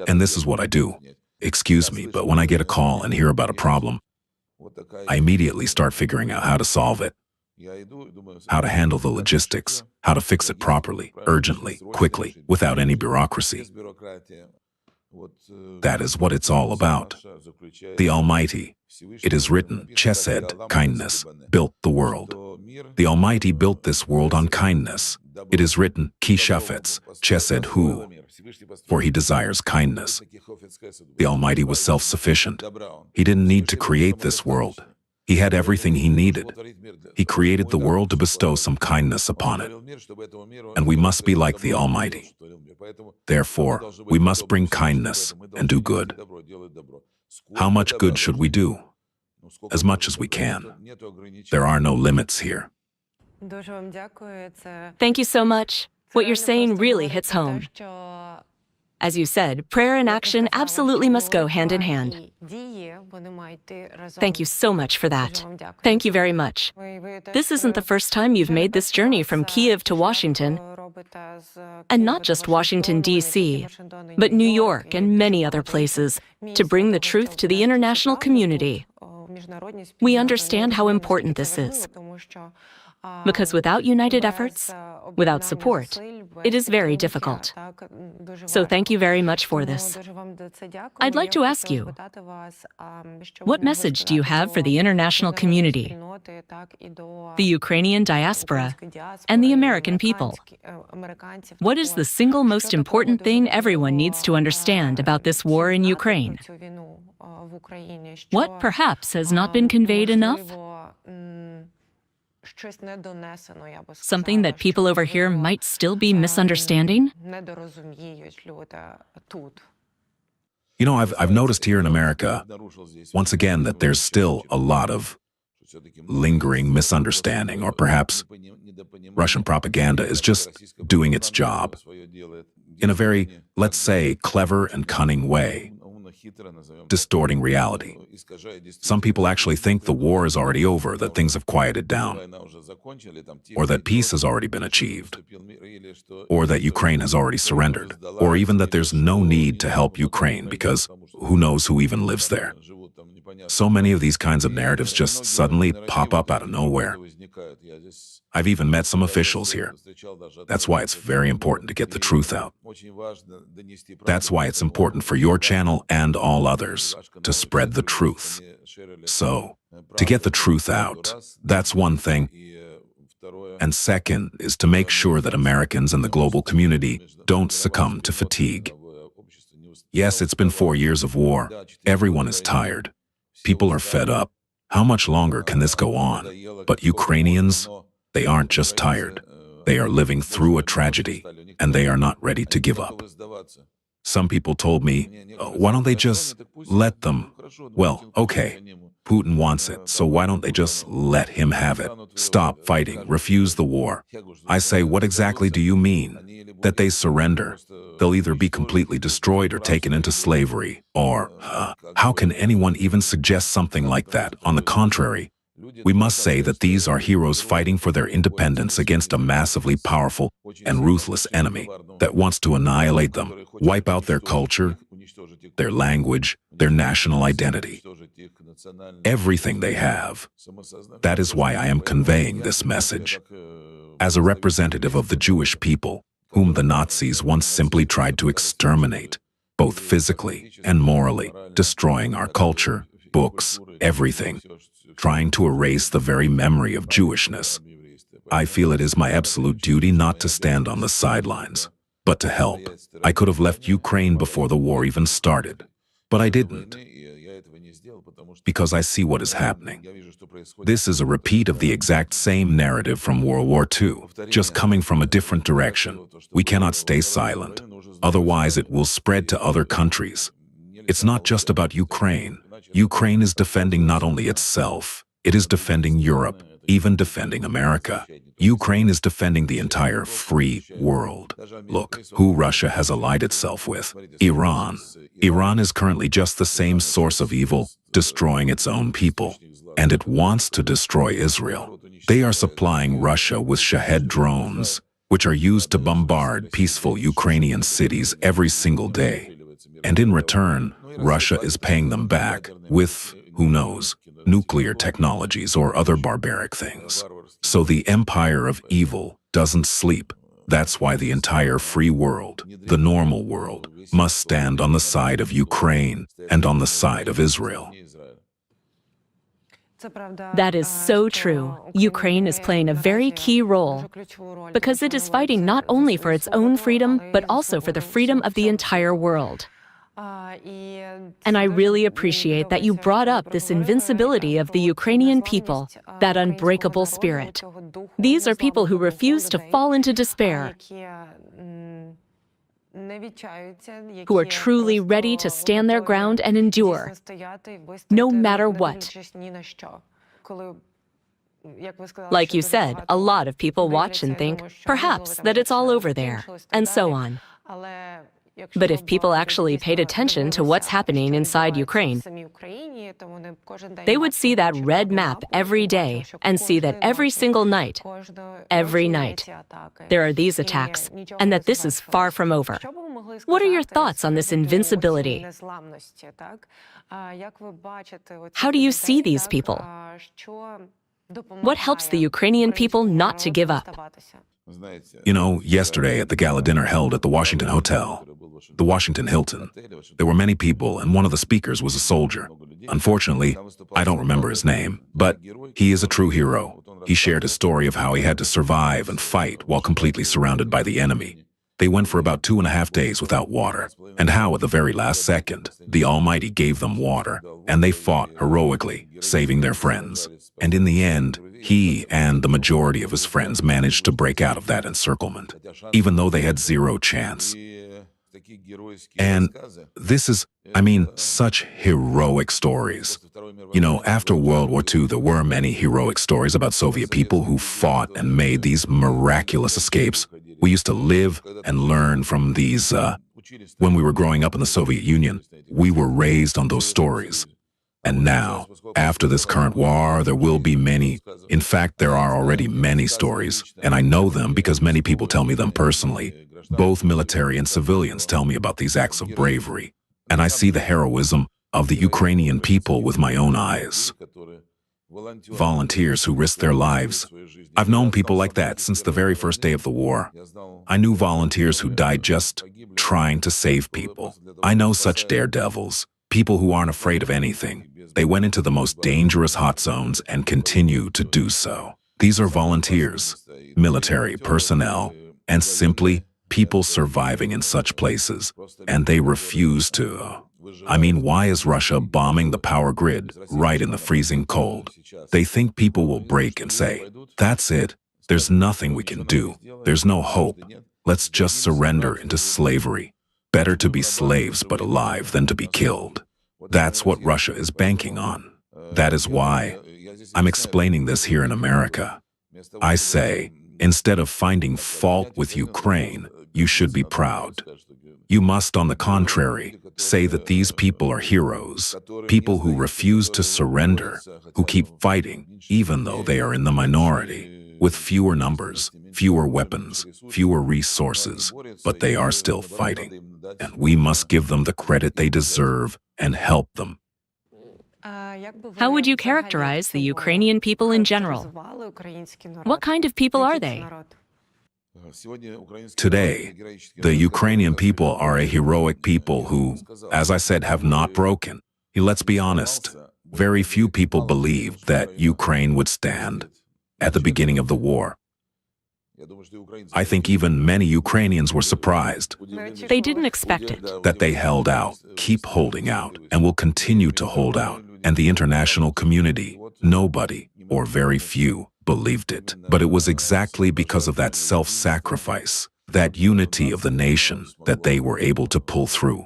and this is what I do, excuse me, but when I get a call and hear about a problem, I immediately start figuring out how to solve it, how to handle the logistics, how to fix it properly, urgently, quickly, without any bureaucracy. That is what it's all about. The Almighty, it is written, Chesed, kindness, built the world. The Almighty built this world on kindness. It is written, Ki shafetz, Chesed hu, for he desires kindness. The Almighty was self-sufficient. He didn't need to create this world. He had everything he needed. He created the world to bestow some kindness upon it. And we must be like the Almighty. Therefore, we must bring kindness and do good. How much good should we do? As much as we can. There are no limits here. Thank you so much. What you're saying really hits home. As you said, prayer and action absolutely must go hand in hand. Thank you so much for that. Thank you very much. This isn't the first time you've made this journey from Kyiv to Washington, and not just Washington, D.C., but New York and many other places, to bring the truth to the international community. We understand how important this is, because without united efforts, without support, it is very difficult. So thank you very much for this. I'd like to ask you, what message do you have for the international community, the Ukrainian diaspora, and the American people? What is the single most important thing everyone needs to understand about this war in Ukraine? What perhaps has not been conveyed enough? Something that people over here might still be misunderstanding? You know, I've noticed here in America, once again, that there's still a lot of lingering misunderstanding, or perhaps Russian propaganda is just doing its job in a very, let's say, clever and cunning way, distorting reality. Some people actually think the war is already over, that things have quieted down, or that peace has already been achieved, or that Ukraine has already surrendered, or even that there's no need to help Ukraine because who knows who even lives there. So many of these kinds of narratives just suddenly pop up out of nowhere. I've even met some officials here. That's why it's very important to get the truth out. That's why it's important for your channel and all others to spread the truth. So, to get the truth out, that's one thing. And second is to make sure that Americans and the global community don't succumb to fatigue. Yes, it's been 4 years of war. Everyone is tired. People are fed up. How much longer can this go on? But Ukrainians, they aren't just tired. They are living through a tragedy, and they are not ready to give up. Some people told me, why don't they just let them? Well, okay, Putin wants it, so why don't they just let him have it? Stop fighting, refuse the war. I say, what exactly do you mean? That they surrender? They'll either be completely destroyed or taken into slavery, or, how can anyone even suggest something like that? On the contrary, we must say that these are heroes fighting for their independence against a massively powerful and ruthless enemy that wants to annihilate them, wipe out their culture, their language, their national identity, everything they have. That is why I am conveying this message. As a representative of the Jewish people, whom the Nazis once simply tried to exterminate, both physically and morally, destroying our culture, books, everything, trying to erase the very memory of Jewishness, I feel it is my absolute duty not to stand on the sidelines, but to help. I could have left Ukraine before the war even started, but I didn't, because I see what is happening. This is a repeat of the exact same narrative from World War II, just coming from a different direction. We cannot stay silent, otherwise it will spread to other countries. It's not just about Ukraine. Ukraine is defending not only itself, it is defending Europe, even defending America. Ukraine is defending the entire free world. Look who Russia has allied itself with. Iran. Iran is currently just the same source of evil, destroying its own people. And it wants to destroy Israel. They are supplying Russia with Shahed drones, which are used to bombard peaceful Ukrainian cities every single day. And in return, Russia is paying them back with, who knows, nuclear technologies or other barbaric things. So the empire of evil doesn't sleep. That's why the entire free world, the normal world, must stand on the side of Ukraine and on the side of Israel. That is so true. Ukraine is playing a very key role because it is fighting not only for its own freedom, but also for the freedom of the entire world. And I really appreciate that you brought up this invincibility of the Ukrainian people, that unbreakable spirit. These are people who refuse to fall into despair, who are truly ready to stand their ground and endure, no matter what. Like you said, a lot of people watch and think, perhaps, that it's all over there, and so on. But if people actually paid attention to what's happening inside Ukraine, they would see that red map every day and see that every single night, there are these attacks, and that this is far from over. What are your thoughts on this invincibility? How do you see these people? What helps the Ukrainian people not to give up? You know, yesterday at the gala dinner held at the Washington Hotel, the Washington Hilton, there were many people, and one of the speakers was a soldier. Unfortunately, I don't remember his name, but he is a true hero. He shared his story of how he had to survive and fight while completely surrounded by the enemy. They went for about 2.5 days without water, and how at the very last second, the Almighty gave them water, and they fought heroically, saving their friends. And in the end, he and the majority of his friends managed to break out of that encirclement, even though they had zero chance. And this is, such heroic stories. You know, after World War II, there were many heroic stories about Soviet people who fought and made these miraculous escapes. We used to live and learn from these, when we were growing up in the Soviet Union, we were raised on those stories. And now, after this current war, there will be many. In fact, there are already many stories, and I know them because many people tell me them personally. Both military and civilians tell me about these acts of bravery, and I see the heroism of the Ukrainian people with my own eyes. Volunteers who risk their lives. I've known people like that since the very first day of the war. I knew volunteers who died just trying to save people. I know such daredevils, people who aren't afraid of anything. They went into the most dangerous hot zones and continue to do so. These are volunteers, military personnel, and simply people surviving in such places, and they refuse to. Why is Russia bombing the power grid right in the freezing cold? They think people will break and say, that's it, there's nothing we can do, there's no hope, let's just surrender into slavery. Better to be slaves but alive than to be killed. That's what Russia is banking on. That is why I'm explaining this here in America. I say, instead of finding fault with Ukraine, you should be proud. You must, on the contrary, say that these people are heroes, people who refuse to surrender, who keep fighting, even though they are in the minority, with fewer numbers, fewer weapons, fewer resources, but they are still fighting. And we must give them the credit they deserve and help them. How would you characterize the Ukrainian people in general? What kind of people are they? Today, the Ukrainian people are a heroic people who, as I said, have not broken. Let's be honest, very few people believed that Ukraine would stand at the beginning of the war. I think even many Ukrainians were surprised. They didn't expect it. That they held out, keep holding out, and will continue to hold out. And the international community, nobody, or very few, believed it. But it was exactly because of that self-sacrifice, that unity of the nation, that they were able to pull through.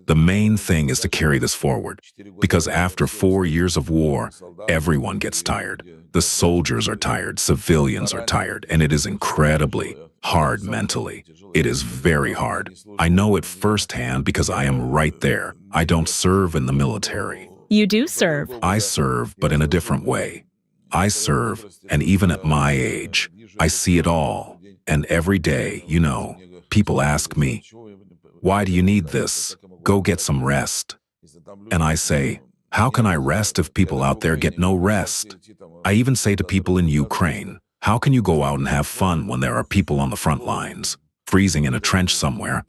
The main thing is to carry this forward, because after 4 years of war, everyone gets tired. The soldiers are tired, civilians are tired, and it is incredibly hard mentally. It is very hard. I know it firsthand because I am right there. I don't serve in the military. You do serve. I serve, but in a different way. I serve, and even at my age, I see it all. And every day, people ask me, "Why do you need this? Go get some rest." And I say, how can I rest if people out there get no rest? I even say to people in Ukraine, how can you go out and have fun when there are people on the front lines, freezing in a trench somewhere,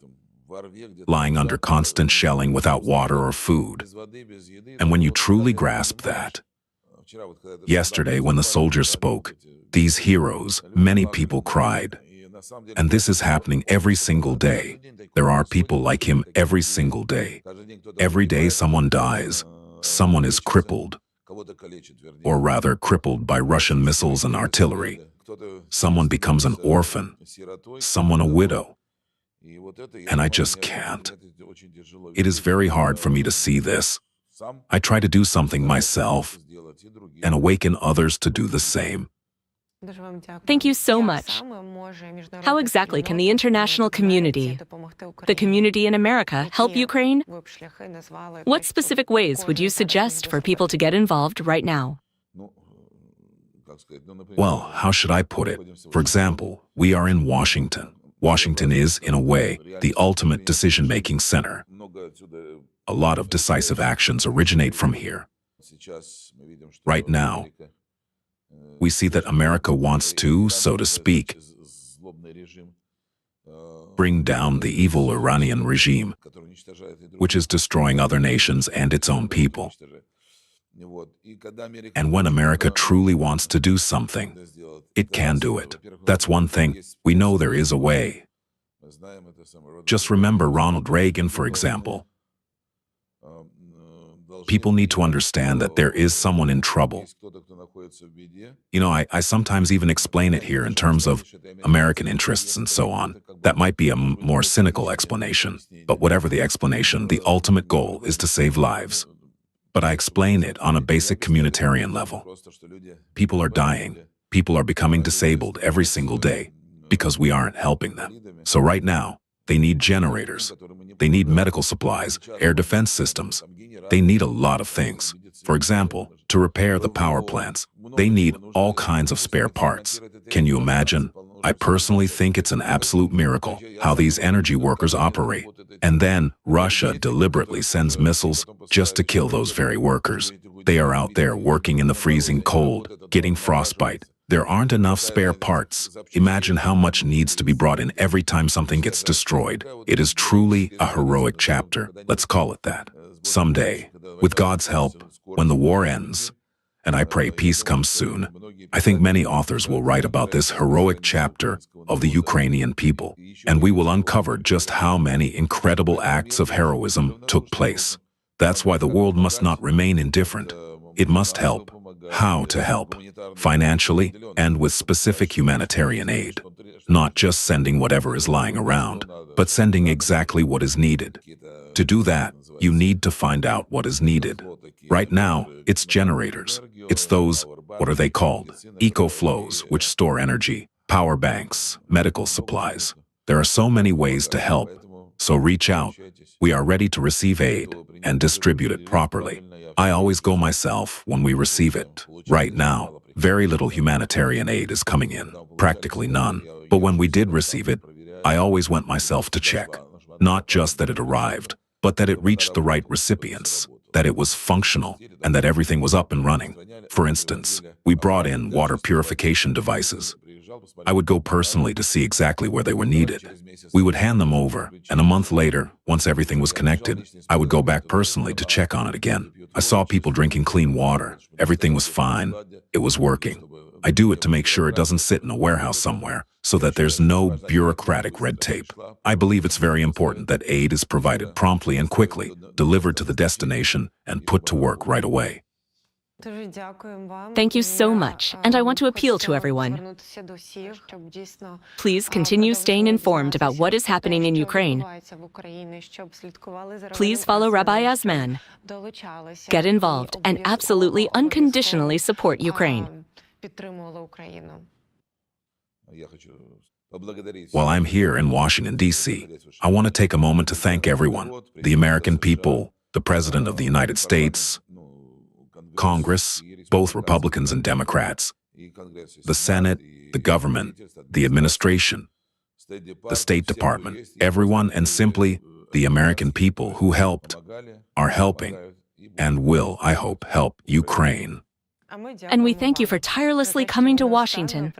lying under constant shelling without water or food? And when you truly grasp that, yesterday when the soldiers spoke, these heroes, many people cried. And this is happening every single day. There are people like him every single day. Every day someone dies. Someone is crippled, or rather crippled by Russian missiles and artillery. Someone becomes an orphan, someone a widow. And I just can't. It is very hard for me to see this. I try to do something myself and awaken others to do the same. Thank you so much. How exactly can the international community, the community in America, help Ukraine? What specific ways would you suggest for people to get involved right now? Well, how should I put it? For example, we are in Washington. Washington is, in a way, the ultimate decision-making center. A lot of decisive actions originate from here. Right now, we see that America wants to, so to speak, bring down the evil Iranian regime, which is destroying other nations and its own people. And when America truly wants to do something, it can do it. That's one thing. We know there is a way. Just remember Ronald Reagan, for example. People need to understand that there is someone in trouble. I sometimes even explain it here in terms of American interests and so on. That might be a more cynical explanation, but whatever the explanation, the ultimate goal is to save lives. But I explain it on a basic humanitarian level. People are dying. People are becoming disabled every single day because we aren't helping them. So right now, they need generators. They need medical supplies, air defense systems. They need a lot of things. For example, to repair the power plants, they need all kinds of spare parts. Can you imagine? I personally think it's an absolute miracle how these energy workers operate. And then Russia deliberately sends missiles just to kill those very workers. They are out there working in the freezing cold, getting frostbite. There aren't enough spare parts. Imagine how much needs to be brought in every time something gets destroyed. It is truly a heroic chapter, let's call it that. Someday, with God's help, when the war ends, and I pray peace comes soon, I think many authors will write about this heroic chapter of the Ukrainian people, and we will uncover just how many incredible acts of heroism took place. That's why the world must not remain indifferent. It must help. How to help? Financially and with specific humanitarian aid. Not just sending whatever is lying around, but sending exactly what is needed. To do that, you need to find out what is needed. Right now, it's generators. It's those, what are they called? Eco-flows, which store energy, power banks, medical supplies. There are so many ways to help, so reach out. We are ready to receive aid and distribute it properly. I always go myself when we receive it. Right now, very little humanitarian aid is coming in, practically none. But when we did receive it, I always went myself to check. Not just that it arrived, but that it reached the right recipients, that it was functional, and that everything was up and running. For instance, we brought in water purification devices. I would go personally to see exactly where they were needed. We would hand them over, and a month later, once everything was connected, I would go back personally to check on it again. I saw people drinking clean water. Everything was fine. It was working. I do it to make sure it doesn't sit in a warehouse somewhere, so that there's no bureaucratic red tape. I believe it's very important that aid is provided promptly and quickly, delivered to the destination, and put to work right away. Thank you so much, and I want to appeal to everyone. Please continue staying informed about what is happening in Ukraine. Please follow Rabbi Azman. Get involved and absolutely unconditionally support Ukraine. підтримували Україну. While I'm here in Washington, D.C., I want to take a moment to thank everyone, the American people, the President of the United States, Congress, both Republicans and Democrats, the Senate, the government, the administration, the State Department, everyone, and simply the American people who helped, are helping, and will, I hope, help Ukraine. And we thank you for tirelessly coming to Washington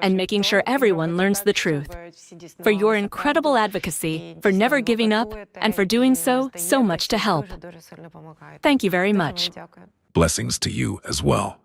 and making sure everyone learns the truth, for your incredible advocacy, for never giving up, and for doing so much to help. Thank you very much. Blessings to you as well.